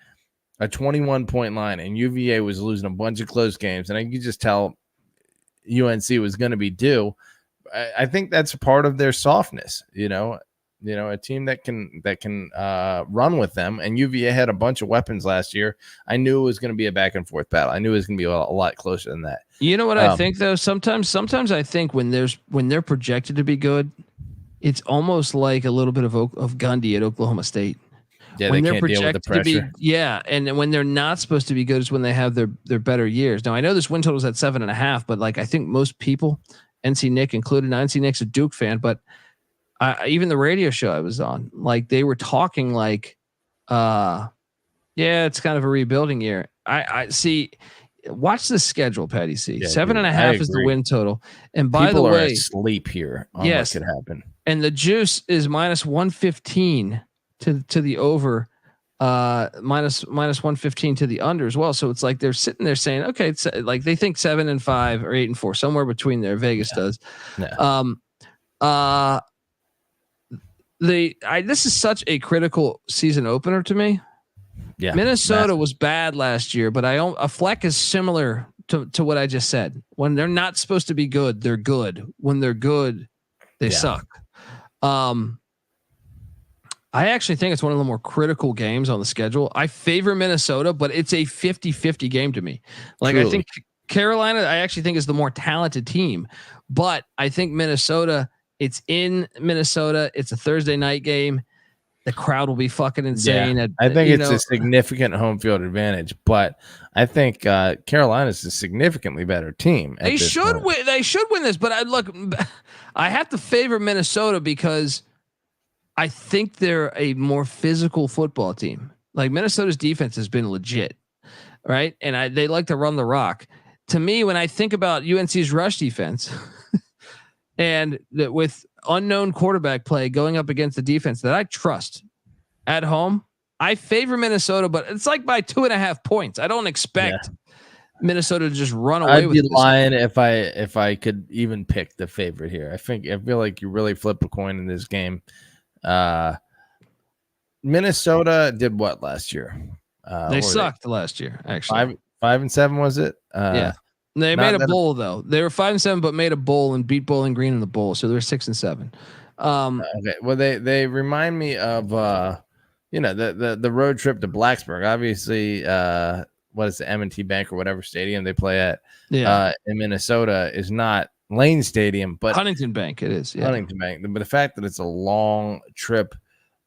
a 21-point line, and UVA was losing a bunch of close games, and I could just tell UNC was going to be due. I think that's part of their softness. A team that can run with them, and UVA had a bunch of weapons last year. I knew it was going to be a back and forth battle. I knew it was going to be a lot closer than that. You know what I think though? Sometimes I think when they're projected to be good, it's almost like a little bit of Gundy at Oklahoma State. Yeah, when they they're can't deal with the pressure. to be, and when they're not supposed to be good is when they have their better years. Now I know this win total is at 7.5, but like I think most people, NC Nick included, NC Nick's a Duke fan, but even the radio show I was on, like they were talking like, it's kind of a rebuilding year. I see. Watch the schedule, Patty C. Yeah, 7.5 is the win total. And by People the way, asleep here on yes, what could happen. And the juice is minus 115 to the over, minus 115 to the under as well. So it's like they're sitting there saying, okay, it's like they think 7-5 or 8-4, somewhere between there. Vegas does. Yeah. This is such a critical season opener to me. Yeah, Minnesota was bad last year, but a Fleck is similar to what I just said. When they're not supposed to be good, they're good. When they're good, they suck. I actually think it's one of the more critical games on the schedule. I favor Minnesota, but it's a 50-50 game to me. Like Truly. I think Carolina, I actually think is the more talented team, but I think Minnesota, it's in Minnesota. It's a Thursday night game. The crowd will be fucking insane. Yeah, I think it's a significant home field advantage, but I think Carolina's a significantly better team. They should win. They should win this, but I have to favor Minnesota because I think they're a more physical football team. Like Minnesota's defense has been legit, right? And they like to run the rock. To me, when I think about UNC's rush defense, and with unknown quarterback play going up against the defense that I trust at home, I favor Minnesota, but it's like by 2.5 points. I don't expect Minnesota to just run away with it. I'd be lying if I could even pick the favorite here. I feel like you really flip a coin in this game. Minnesota did what last year? They sucked last year, actually. 5-7 was it? Yeah. They made a bowl though. They were 5-7, but made a bowl and beat Bowling Green in the bowl. So they're 6-7. Okay. Well, they remind me of the road trip to Blacksburg. Obviously, what is the M&T Bank or whatever stadium they play at? In Minnesota is not Lane Stadium, but Huntington Bank. It is Huntington Bank. But the fact that it's a long trip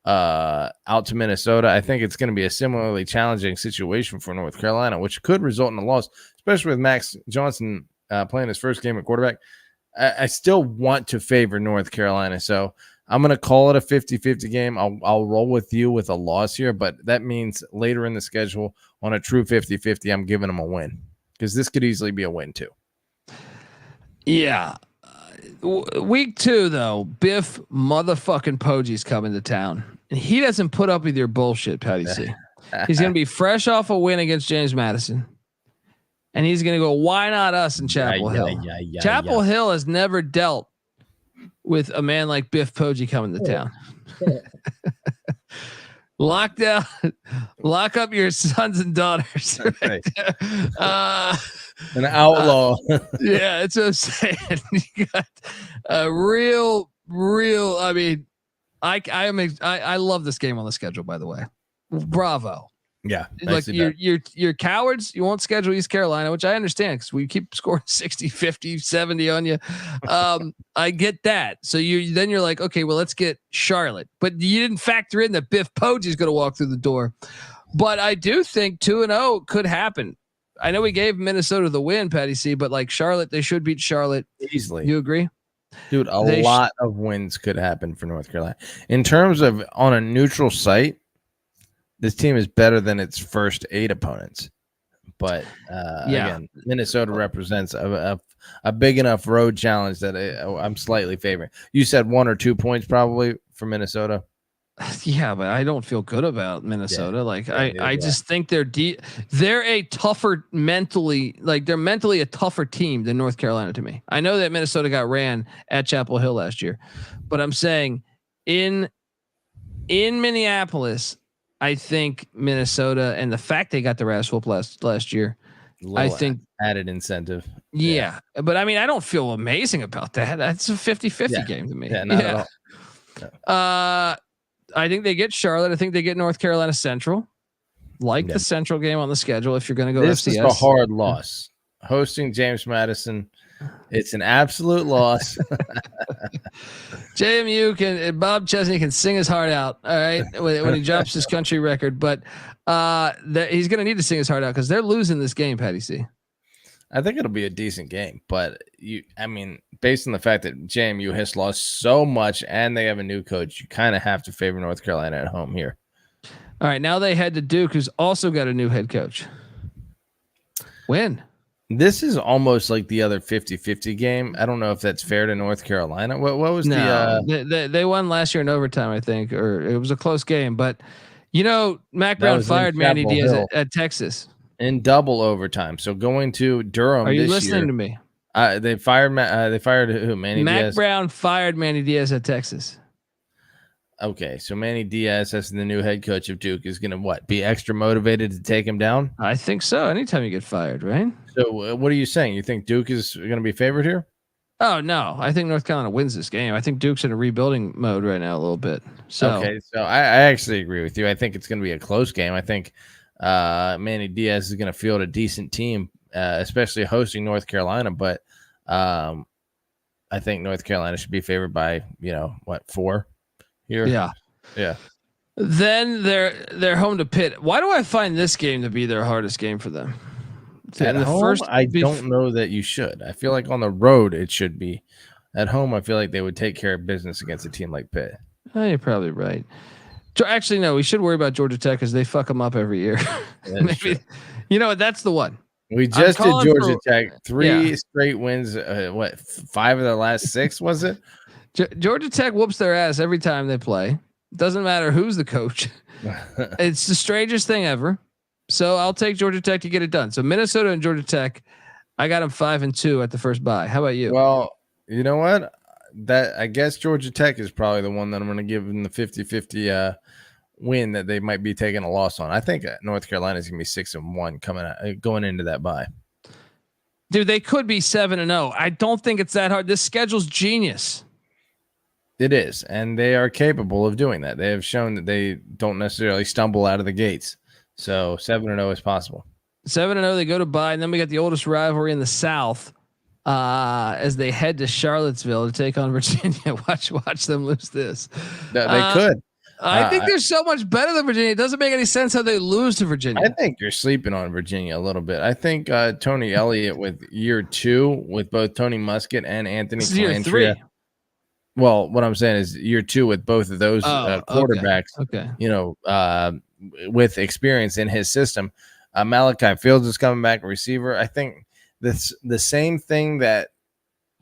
out to Minnesota, I think it's going to be a similarly challenging situation for North Carolina, which could result in a loss, especially with Max Johnson playing his first game at quarterback. I still want to favor North Carolina, so I'm going to call it a 50-50 game. I'll roll with you with a loss here, but that means later in the schedule on a true 50-50, I'm giving them a win because this could easily be a win too. Yeah. week 2 though, Biff motherfucking Poggi's coming to town, and he doesn't put up with your bullshit, Patty C. He's gonna be fresh off a win against James Madison, and he's gonna go, why not us in Chapel Hill? Chapel Hill has never dealt with a man like Biff Poggi coming to town. Lock up your sons and daughters. Right? An outlaw. Yeah, that's what I'm saying. You got a real. I mean, I love this game on the schedule. By the way, bravo. Yeah, like you're cowards. You won't schedule East Carolina, which I understand because we keep scoring 60, 50, 70 on you. I get that. So you're like, okay, well, let's get Charlotte, but you didn't factor in that Biff Poggi is going to walk through the door. But I do think 2-0 could happen. I know we gave Minnesota the win, Patty C, but like Charlotte, they should beat Charlotte easily. You agree? Dude, a lot of wins could happen for North Carolina. In terms of on a neutral site, this team is better than its first 8 opponents. But again, Minnesota represents a big enough road challenge that I'm slightly favoring. You said 1 or 2 points probably for Minnesota. Yeah, but I don't feel good about Minnesota. I just think they're a tougher mentally, like they're mentally a tougher team than North Carolina to me. I know that Minnesota got ran at Chapel Hill last year, but I'm saying in Minneapolis, I think Minnesota and the fact they got the ass whoop last year, I think added incentive. Yeah. But I mean, I don't feel amazing about that. That's a 50-50 game to me. Yeah, not at all. I think they get Charlotte. I think they get North Carolina Central. The Central game on the schedule. If you're going to go this FCS. Is a hard loss. Hosting James Madison, it's an absolute loss. JMU Bob Chesney can sing his heart out. All right, when he drops his country record, but he's going to need to sing his heart out because they're losing this game. Patty C. I think it'll be a decent game, but based on the fact that JMU has lost so much and they have a new coach, you kind of have to favor North Carolina at home here. All right, now they head to Duke, who's also got a new head coach. Win. This is almost like the other 50-50 game. I don't know if that's fair to North Carolina. What was they won last year in overtime, I think, or it was a close game. But Mack Brown fired Manny Diaz at Texas in double overtime. So going to Durham. Are you listening to me? They fired who? Manny Diaz. Mack Brown fired Manny Diaz at Texas. Okay, so Manny Diaz, as the new head coach of Duke, is going to be extra motivated to take him down? I think so. Anytime you get fired, right? So what are you saying? You think Duke is going to be favored here? Oh, no. I think North Carolina wins this game. I think Duke's in a rebuilding mode right now a little bit. So I actually agree with you. I think it's going to be a close game. I think Manny Diaz is going to field a decent team, especially hosting North Carolina. But I think North Carolina should be favored by, 4? Here. Yeah. Then they're home to Pitt. Why do I find this game to be their hardest game for them? At home, I don't know that you should. I feel like on the road it should be. At home, I feel like they would take care of business against a team like Pitt. Oh, you're probably right. Actually, no, we should worry about Georgia Tech because they fuck them up every year. Maybe, that's the one. We just did Georgia Tech 3 straight wins. 5 of the last 6 was it? Georgia Tech whoops their ass every time they play. Doesn't matter who's the coach. It's the strangest thing ever. So I'll take Georgia Tech to get it done. So Minnesota and Georgia Tech, I got them 5-2 at the first bye. How about you? Well, you know what? I guess Georgia Tech is probably the one that I'm going to give them the 50-50 win that they might be taking a loss on. I think North Carolina is going to be 6-1 going into that bye. Dude, they could be 7-0. I don't think it's that hard. This schedule's genius. It is, and they are capable of doing that. They have shown that they don't necessarily stumble out of the gates. So 7-0 is possible. 7-0, they go to bye, and then we got the oldest rivalry in the South as they head to Charlottesville to take on Virginia. Watch them lose this. No, they could. I think they're so much better than Virginia. It doesn't make any sense how they lose to Virginia. I think you're sleeping on Virginia a little bit. I think Tony Elliott with year 2 with both Tony Muskett and Anthony Calantria. Year 3. Well, what I'm saying is year 2 with both of those quarterbacks, okay. With experience in his system. Malachi Fields is coming back, receiver. I think the same thing that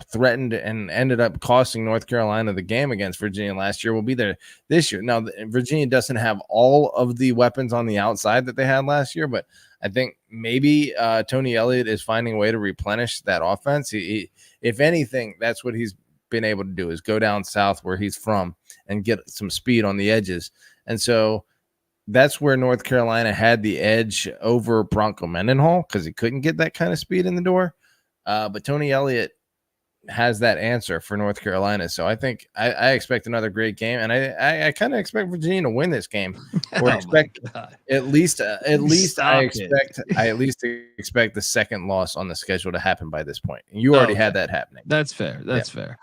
threatened and ended up costing North Carolina the game against Virginia last year will be there this year. Now, Virginia doesn't have all of the weapons on the outside that they had last year, but I think maybe Tony Elliott is finding a way to replenish that offense. He, if anything, that's what he's been able to do, is go down south where he's from and get some speed on the edges. And so that's where North Carolina had the edge over Bronco Mendenhall, because he couldn't get that kind of speed in the door. But Tony Elliott has that answer for North Carolina. So I think I expect another great game, and I kind of expect Virginia to win this game, or expect at least I expect the second loss on the schedule to happen by this point. And you already had that happening. That's fair. That's fair.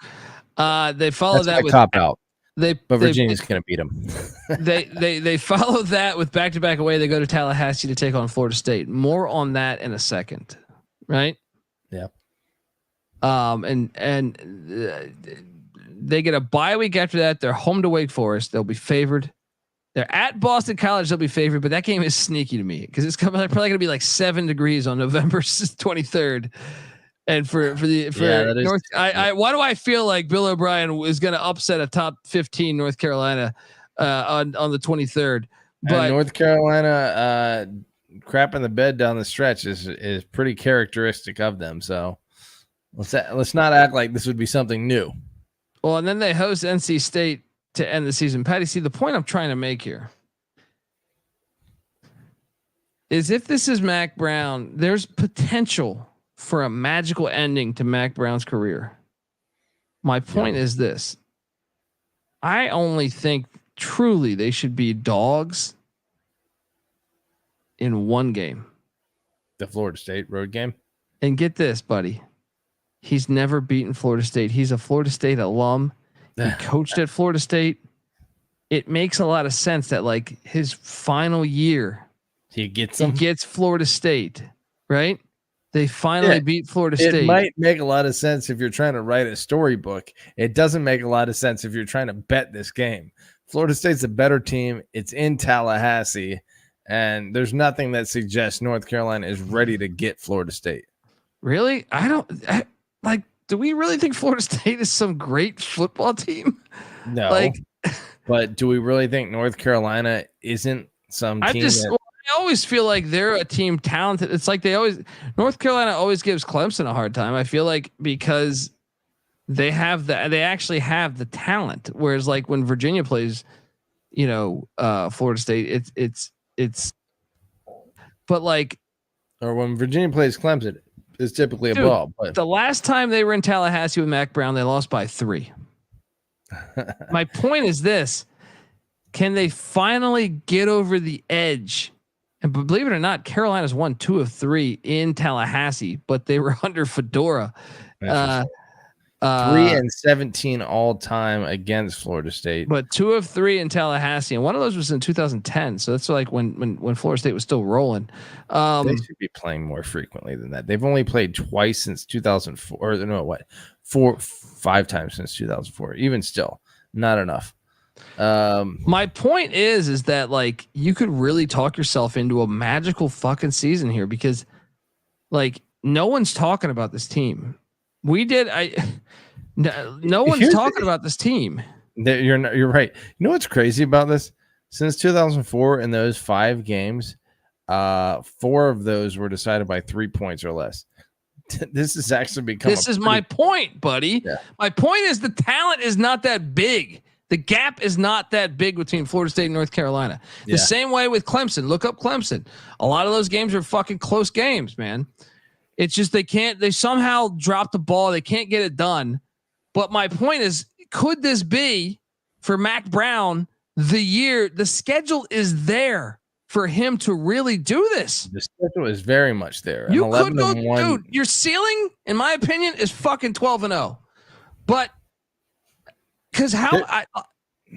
They follow that with cop out. But Virginia's going to beat them. they follow that with back-to-back away. They go to Tallahassee to take on Florida State. More on that in a second, right? Yeah. And they get a bye week after that. They're home to Wake Forest. They'll be favored. They're at Boston College. They'll be favored, but that game is sneaky to me because it's probably going to be like 7 degrees on November 23rd. And for North, why do I feel like Bill O'Brien is going to upset a top 15 North Carolina on the 23rd? But and North Carolina crapping the bed down the stretch is pretty characteristic of them. So let's not act like this would be something new. Well, and then they host NC State to end the season. Patty, see, the point I'm trying to make here is if this is Mack Brown, there's potential for a magical ending to Mack Brown's career. My point is this. I only think truly they should be dogs in one game. The Florida State road game. And get this, buddy. He's never beaten Florida State. He's a Florida State alum. He coached at Florida State. It makes a lot of sense that like his final year, he gets Florida State, right? They finally beat Florida State. It might make a lot of sense if you're trying to write a storybook. It doesn't make a lot of sense if you're trying to bet this game. Florida State's a better team. It's in Tallahassee, and there's nothing that suggests North Carolina is ready to get Florida State. Really? Do we really think Florida State is some great football team? No. But do we really think North Carolina isn't some team? I always feel like they're a team talented. It's like North Carolina always gives Clemson a hard time. I feel like because they actually have the talent. Whereas like when Virginia plays, Florida State, but like, or when Virginia plays Clemson, it's typically a ball. But the last time they were in Tallahassee with Mack Brown, they lost by 3. My point is this: can they finally get over the edge? And believe it or not, Carolina's won 2 of 3 in Tallahassee, but they were under Fedora. 3-17 all time against Florida State, but 2 of 3 in Tallahassee, and one of those was in 2010. So that's like when Florida State was still rolling. They should be playing more frequently than that. They've only played twice since 2004. Or no, 5 times since 2004. Even still, not enough. My point is that like you could really talk yourself into a magical fucking season here because like no one's talking about this team. No one's talking about this team. You're right. You know what's crazy about this? Since 2004, in those 5 games, 4 of those were decided by 3 points or less. This has actually become. This is my point, buddy. Yeah. My point is the talent is not that big. The gap is not that big between Florida State and North Carolina. The same way with Clemson. Look up Clemson. A lot of those games are fucking close games, man. It's just they somehow drop the ball. They can't get it done. But my point is, could this be for Mack Brown the schedule is there for him to really do this? The schedule is very much there. You could go, dude, your ceiling, in my opinion, is fucking 12-0. But because there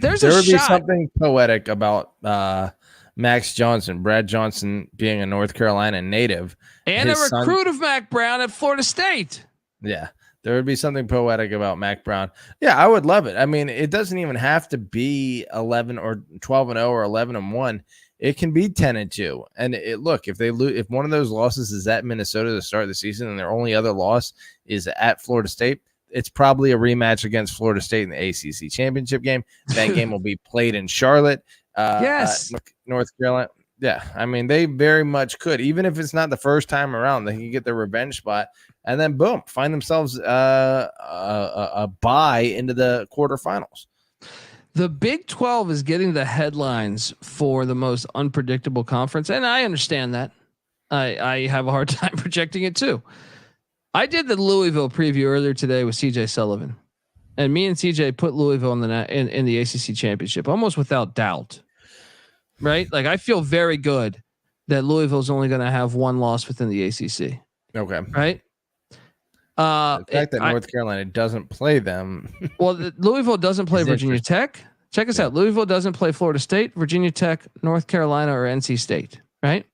would be something poetic about Max Johnson, Brad Johnson being a North Carolina native and a recruit of Mack Brown at Florida State. Yeah, there would be something poetic about Mack Brown. Yeah, I would love it. I mean, it doesn't even have to be 11 or 12-0 or 11-1. It can be 10-2. And look, if they lose, if one of those losses is at Minnesota to start the season, and their only other loss is at Florida State, it's probably a rematch against Florida State in the ACC championship game. That game will be played in Charlotte, Yes. North Carolina. Yeah, I mean, they very much could, even if it's not the first time around, they can get their revenge spot, and then boom, find themselves a bye into the quarterfinals. The Big 12 is getting the headlines for the most unpredictable conference, and I understand that. I have a hard time projecting it too. I did the Louisville preview earlier today with CJ Sullivan, and me and CJ put Louisville in the ACC championship almost without doubt. Right? Like I feel very good that Louisville's only going to have one loss within the ACC. Okay. Right? The fact that North Carolina doesn't play them. Well, Louisville doesn't play Virginia Tech. Check us out. Louisville doesn't play Florida State, Virginia Tech, North Carolina, or NC State. Right?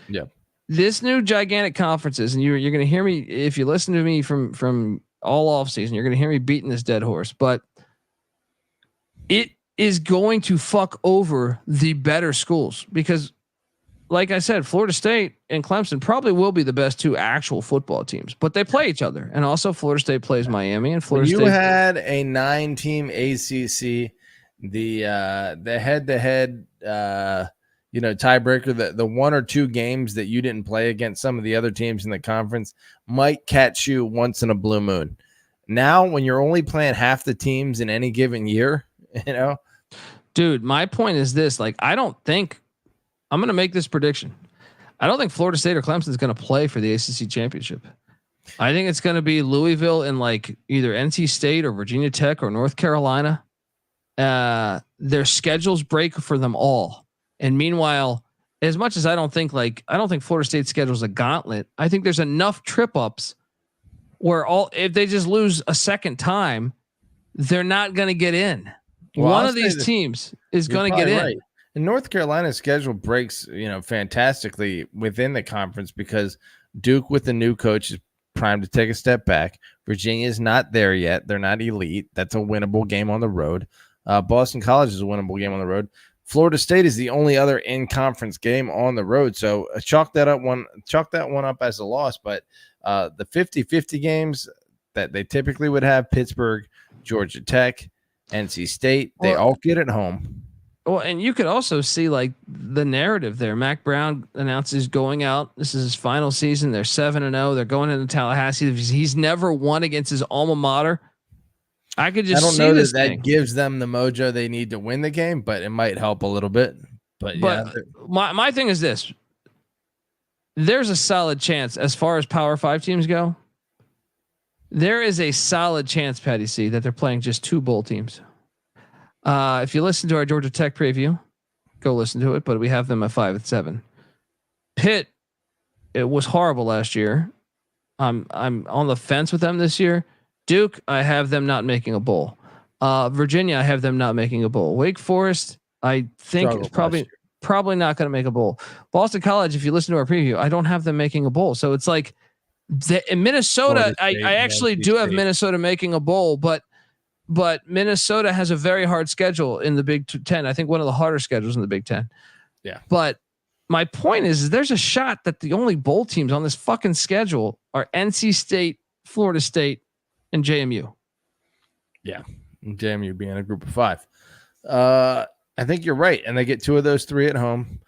Yeah. This new gigantic conferences, and you're going to hear me if you listen to me from all off season. You're going to hear me beating this dead horse, but it is going to fuck over the better schools because, like I said, Florida State and Clemson probably will be the best two actual football teams, but they play each other, and also Florida State plays Miami, and Florida State. You had a 9-team ACC, the head-to-head. Tiebreaker, the one or two games that you didn't play against some of the other teams in the conference might catch you once in a blue moon. Now, when you're only playing half the teams in any given year, dude, my point is this, like, I don't think I'm going to make this prediction. I don't think Florida State or Clemson is going to play for the ACC championship. I think it's going to be Louisville and like either NC State or Virginia Tech or North Carolina. Their schedules break for them all. And meanwhile, as much as I don't think Florida State's schedule is a gauntlet, I think there's enough trip ups where if they just lose a second time, they're not going to get in. Well, one of these teams is going to get in. Right. And North Carolina's schedule breaks, fantastically within the conference because Duke with the new coach is primed to take a step back. Virginia's not there yet. They're not elite. That's a winnable game on the road. Boston College is a winnable game on the road. Florida State is the only other in-conference game on the road. So chalk that one up as a loss. But the 50-50 games that they typically would have, Pittsburgh, Georgia Tech, NC State, they all get at home. Well, and you could also see like the narrative there. Mack Brown announces going out. This is his final season. They're 7-0. They're going into Tallahassee. He's never won against his alma mater. I don't know that gives them the mojo they need to win the game, but it might help a little bit. But yeah, my thing is this: there's a solid chance as far as Power 5 teams go. There is a solid chance, Patty C, that they're playing just two bowl teams. If you listen to our Georgia Tech preview, go listen to it. But we have them at 5-7. Pitt, it was horrible last year. I'm on the fence with them this year. Duke, I have them not making a bowl. Virginia, I have them not making a bowl. Wake Forest, I think is probably not going to make a bowl. Boston College, if you listen to our preview, I don't have them making a bowl. So it's like in Minnesota, I actually do have Minnesota making a bowl, but Minnesota has a very hard schedule in the Big Ten. I think one of the harder schedules in the Big Ten. Yeah. But my point is there's a shot that the only bowl teams on this fucking schedule are NC State, Florida State, and JMU. Yeah. JMU being a group of 5. I think you're right. And they get 2 of those 3 at home.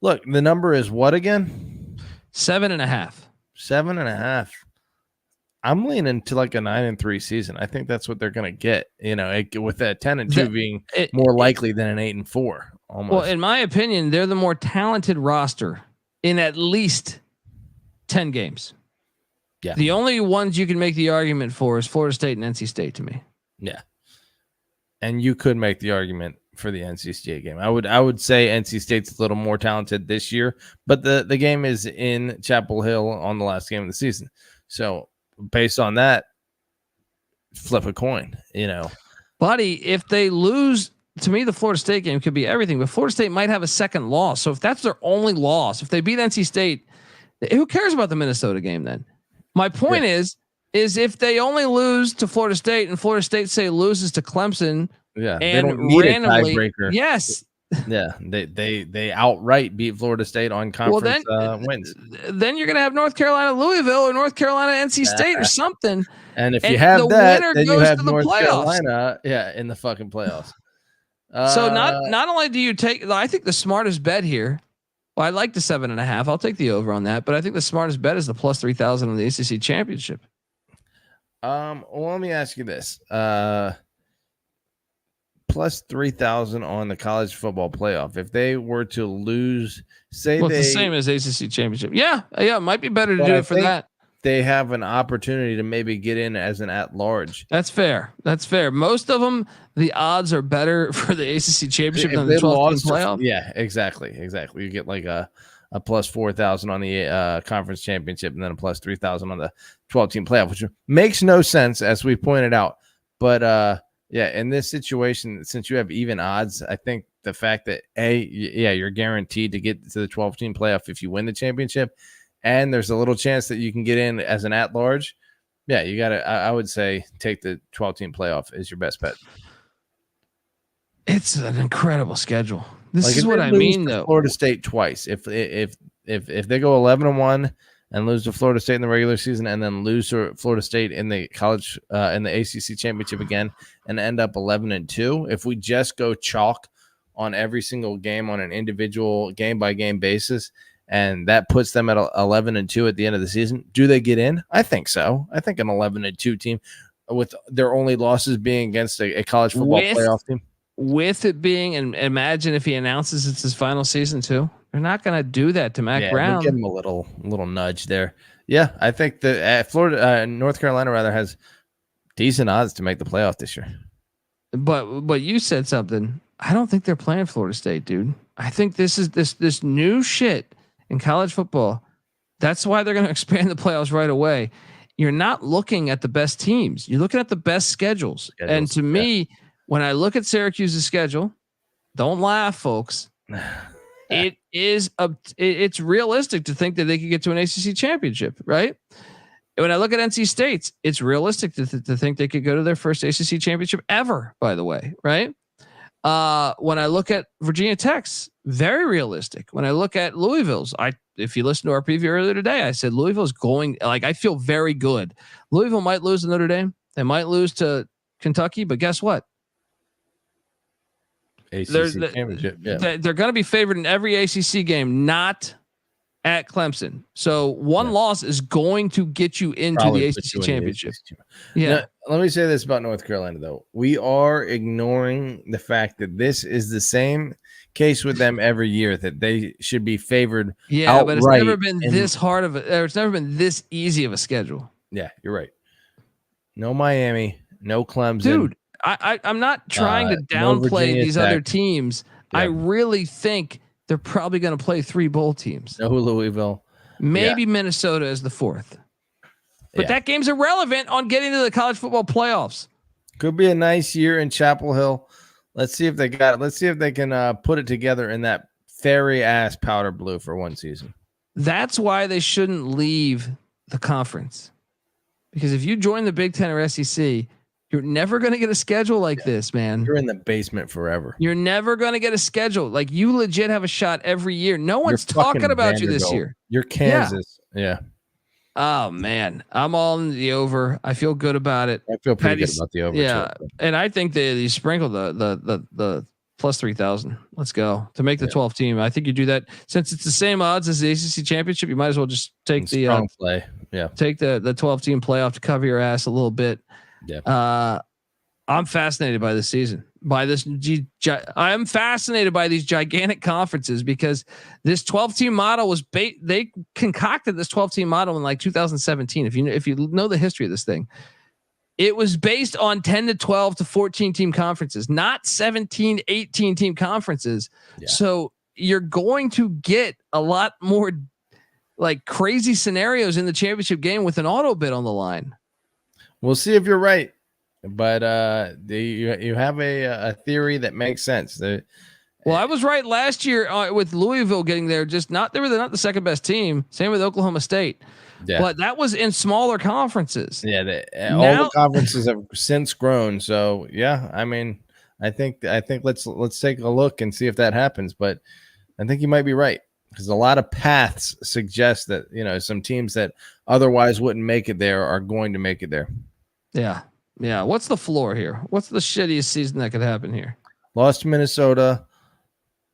Look, the number is what again? 7.5. 7.5. I'm leaning to like a 9-3 season. I think that's what they're going to get, with that 10-2 being more likely than an 8-4 almost. Well, in my opinion, they're the more talented roster in at least 10 games. Yeah. The only ones you can make the argument for is Florida State and NC State to me. Yeah. And you could make the argument for the NC State game. I would say NC State's a little more talented this year, but the game is in Chapel Hill on the last game of the season. So based on that, flip a coin, Buddy, if they lose, to me, the Florida State game could be everything, but Florida State might have a second loss. So if that's their only loss, if they beat NC State, who cares about the Minnesota game then? My point is if they only lose to Florida State and Florida State say loses to Clemson, and they don't need a tiebreaker. Yes, Yeah, they outright beat Florida State on conference wins. Then you're gonna have North Carolina, Louisville, or North Carolina, NC State, or something. And if and you have the that, winner then you goes have to the North playoffs. Carolina, in the fucking playoffs. So not only do you take, I think the smartest bet here. Well, I like the 7.5. I'll take the over on that, but I think the smartest bet is the plus 3,000 on the ACC championship. Well, let me ask you this: plus 3,000 on the college football playoff. If they were to lose, say it's the same as ACC championship. Yeah, it might be better to do it for that. They have an opportunity to maybe get in as an at-large. That's fair. Most of them, the odds are better for the ACC championship than the 12-team playoff. Yeah, exactly. You get like a plus 4,000 on the conference championship, and then a plus 3,000 on the 12-team playoff, which makes no sense, as we pointed out. But in this situation, since you have even odds, I think the fact that you're guaranteed to get to the 12-team playoff if you win the championship, and there's a little chance that you can get in as an at-large. Yeah, you got to. I would say take the 12-team playoff as your best bet. It's an incredible schedule. This is what I mean, though. Florida State twice. If they go 11-1 and lose to Florida State in the regular season, and then lose to Florida State in the college in the ACC championship again, and end up 11-2, if we just go chalk on every single game on an individual game-by-game basis, and that puts them at 11-2 at the end of the season, do they get in? I think so. I think an 11-2 team, with their only losses being against a college football playoff team. With it being, and imagine if he announces it's his final season too. They're not going to do that to Mack Brown. Give him a little nudge there. Yeah, I think that North Carolina rather has decent odds to make the playoff this year. But you said something. I don't think they're playing Florida State, dude. I think this is this new shit in college football. That's why they're going to expand the playoffs right away. You're not looking at the best teams. You're looking at the best schedules. And to me, when I look at Syracuse's schedule, don't laugh, folks. It's realistic to think that they could get to an ACC championship, right? And when I look at NC State's, it's realistic to think they could go to their first ACC championship ever, by the way, right? When I look at Virginia Tech's, very realistic. When I look at Louisville's, if you listen to our preview earlier today, I said Louisville's going, I feel very good. Louisville might lose to Notre Dame. They might lose to Kentucky, but guess what? ACC championship. Yeah. They're going to be favored in every ACC game, not at Clemson. So one loss is going to get you into Probably the ACC championship. Yeah. Now, let me say this about North Carolina, though. We are ignoring the fact that this is the same case with them every year, that they should be favored. Yeah, but it's never been this hard of it's never been this easy of a schedule. Yeah, you're right. No Miami, no Clemson. Dude, I'm not trying to downplay these other teams. Yeah. I really think they're probably going to play 3 bowl teams. No Louisville. Maybe Minnesota is the 4th. But that game's irrelevant on getting to the college football playoffs. Could be a nice year in Chapel Hill. Let's see if they got it. Let's see if they can put it together in that fairy ass powder blue for one season. That's why they shouldn't leave the conference. Because if you join the Big Ten or SEC, you're never going to get a schedule like this, man. You're in the basement forever. You're never going to get a schedule. Like, you legit have a shot every year. No one's talking about you this year. You're Kansas. Yeah. Oh man, I'm all in the over. I feel good about it. I feel pretty good about the over. Yeah, too. And I think they sprinkle the plus 3,000. Let's go to make the 12 team. I think you do that since it's the same odds as the ACC championship. You might as well just take the strong play. Yeah, take the 12 team playoff to cover your ass a little bit. Yeah. I'm fascinated by this season. I'm fascinated by these gigantic conferences, because this 12-team model was they concocted this 12-team model in like 2017. If you know the history of this thing, it was based on 10 to 12 to 14 team conferences, not 17, 18 team conferences. Yeah. So you're going to get a lot more like crazy scenarios in the championship game with an auto bid on the line. We'll see if you're right. But you have a theory that makes sense. Well, I was right last year with Louisville getting there. They were not the second best team. Same with Oklahoma State. Yeah. But that was in smaller conferences. Yeah, all the conferences have since grown. So yeah, I mean, I think let's take a look and see if that happens. But I think you might be right, because a lot of paths suggest that, you know, some teams that otherwise wouldn't make it there are going to make it there. Yeah. Yeah. What's the floor here? What's the shittiest season that could happen here? Lost to Minnesota,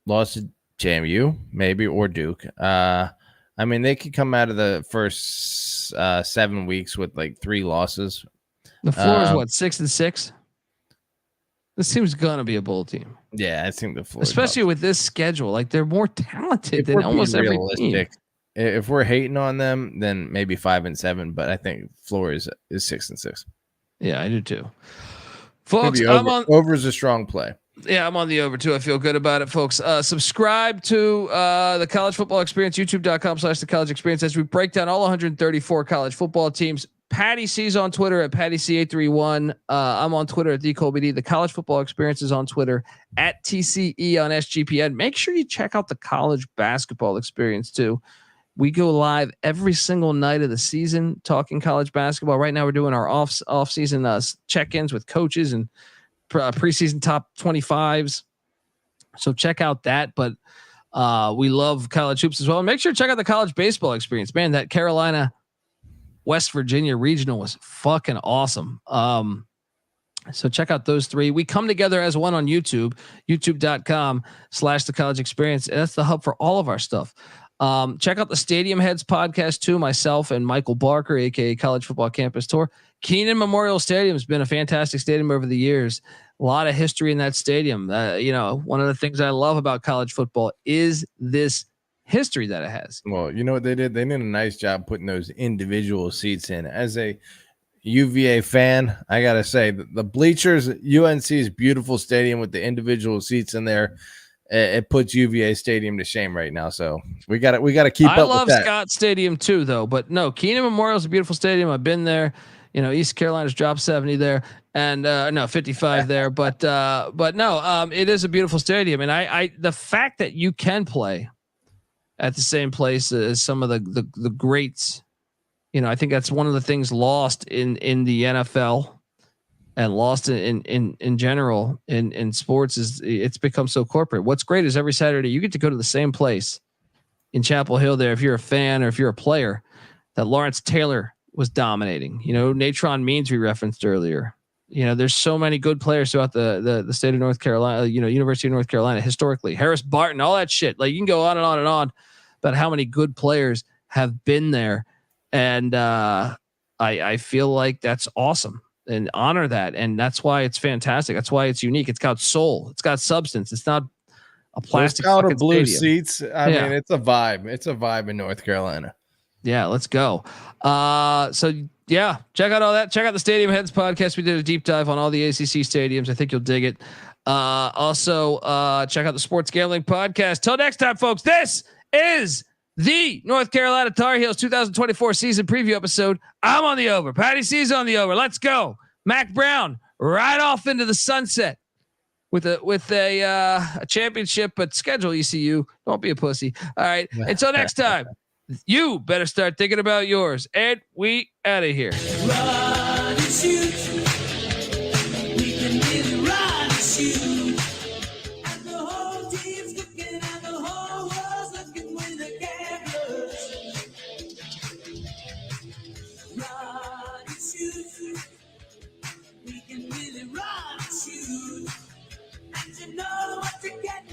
lost to JMU, maybe, or Duke. I mean, they could come out of the first 7 weeks with like 3 losses. The floor is what, 6-6? This team's gonna be a bowl team. Yeah, I think the floor, especially with this schedule, like they're more talented than almost every team. If we're hating on them, then maybe 5-7. But I think floor is 6-6. Yeah, I do too. Folks, over is a strong play. Yeah, I'm on the over too. I feel good about it, folks. Subscribe to the College Football Experience, youtube.com/the College Experience, as we break down all 134 college football teams. Patty C's on Twitter at Patty C831. I'm on Twitter at DColbyD. The College Football Experience is on Twitter at TCE on SGPN. Make sure you check out the College Basketball Experience too. We go live every single night of the season talking college basketball. Right now we're doing our off-season check-ins with coaches and preseason top 25s. So check out that. But we love college hoops as well. And make sure to check out the College Baseball Experience. Man, that Carolina West Virginia regional was fucking awesome. So check out those 3. We come together as one on YouTube, youtube.com/the College Experience. And that's the hub for all of our stuff. Check out the Stadium Heads podcast too. Myself and Michael Barker, aka College Football Campus Tour. Keenan Memorial Stadium has been a fantastic stadium over the years. A lot of history in that stadium. You know, one of the things I love about college football is this history that it has. Well, you know what they did? They did a nice job putting those individual seats in. As a UVA fan, I gotta say the bleachers, UNC's beautiful stadium with the individual seats in there, it puts UVA Stadium to shame right now. So we got to keep up. I love with that. Scott Stadium too, though. But no, Keenan Memorial is a beautiful stadium. I've been there. You know, East Carolina's dropped 70 there, and no 55 there. But no, it is a beautiful stadium, and I the fact that you can play at the same place as some of the greats, you know, I think that's one of the things lost in the NFL and lost in general in sports is it's become so corporate. What's great is every Saturday you get to go to the same place in Chapel Hill there. If you're a fan or if you're a player, that Lawrence Taylor was dominating, you know, Natron Means we referenced earlier. You know, there's so many good players throughout the state of North Carolina, you know, University of North Carolina, historically, Harris Barton, all that shit. Like you can go on and on and on about how many good players have been there. And I feel like that's awesome and honor that. And that's why it's fantastic. That's why it's unique. It's got soul. It's got substance. It's not a plastic powder blue stadium. seats. I mean, it's a vibe. It's a vibe in North Carolina. Yeah, let's go. So yeah, check out all that. Check out the Stadium Heads podcast. We did a deep dive on all the ACC stadiums. I think you'll dig it. Also, check out the Sports Gambling Podcast. Till next time, folks. This is the North Carolina Tar Heels 2024 season preview episode. I'm on the over. Patty C's on the over. Let's go. Mack Brown right off into the sunset with a championship, but schedule ECU. Don't be a pussy. All right. Until next time, you better start thinking about yours. And we out of here. Run and shoot. We can really run and shoot. And the whole team's looking and the whole world's looking with the cameras. Run and shoot. We can really run and shoot. And you know what to get.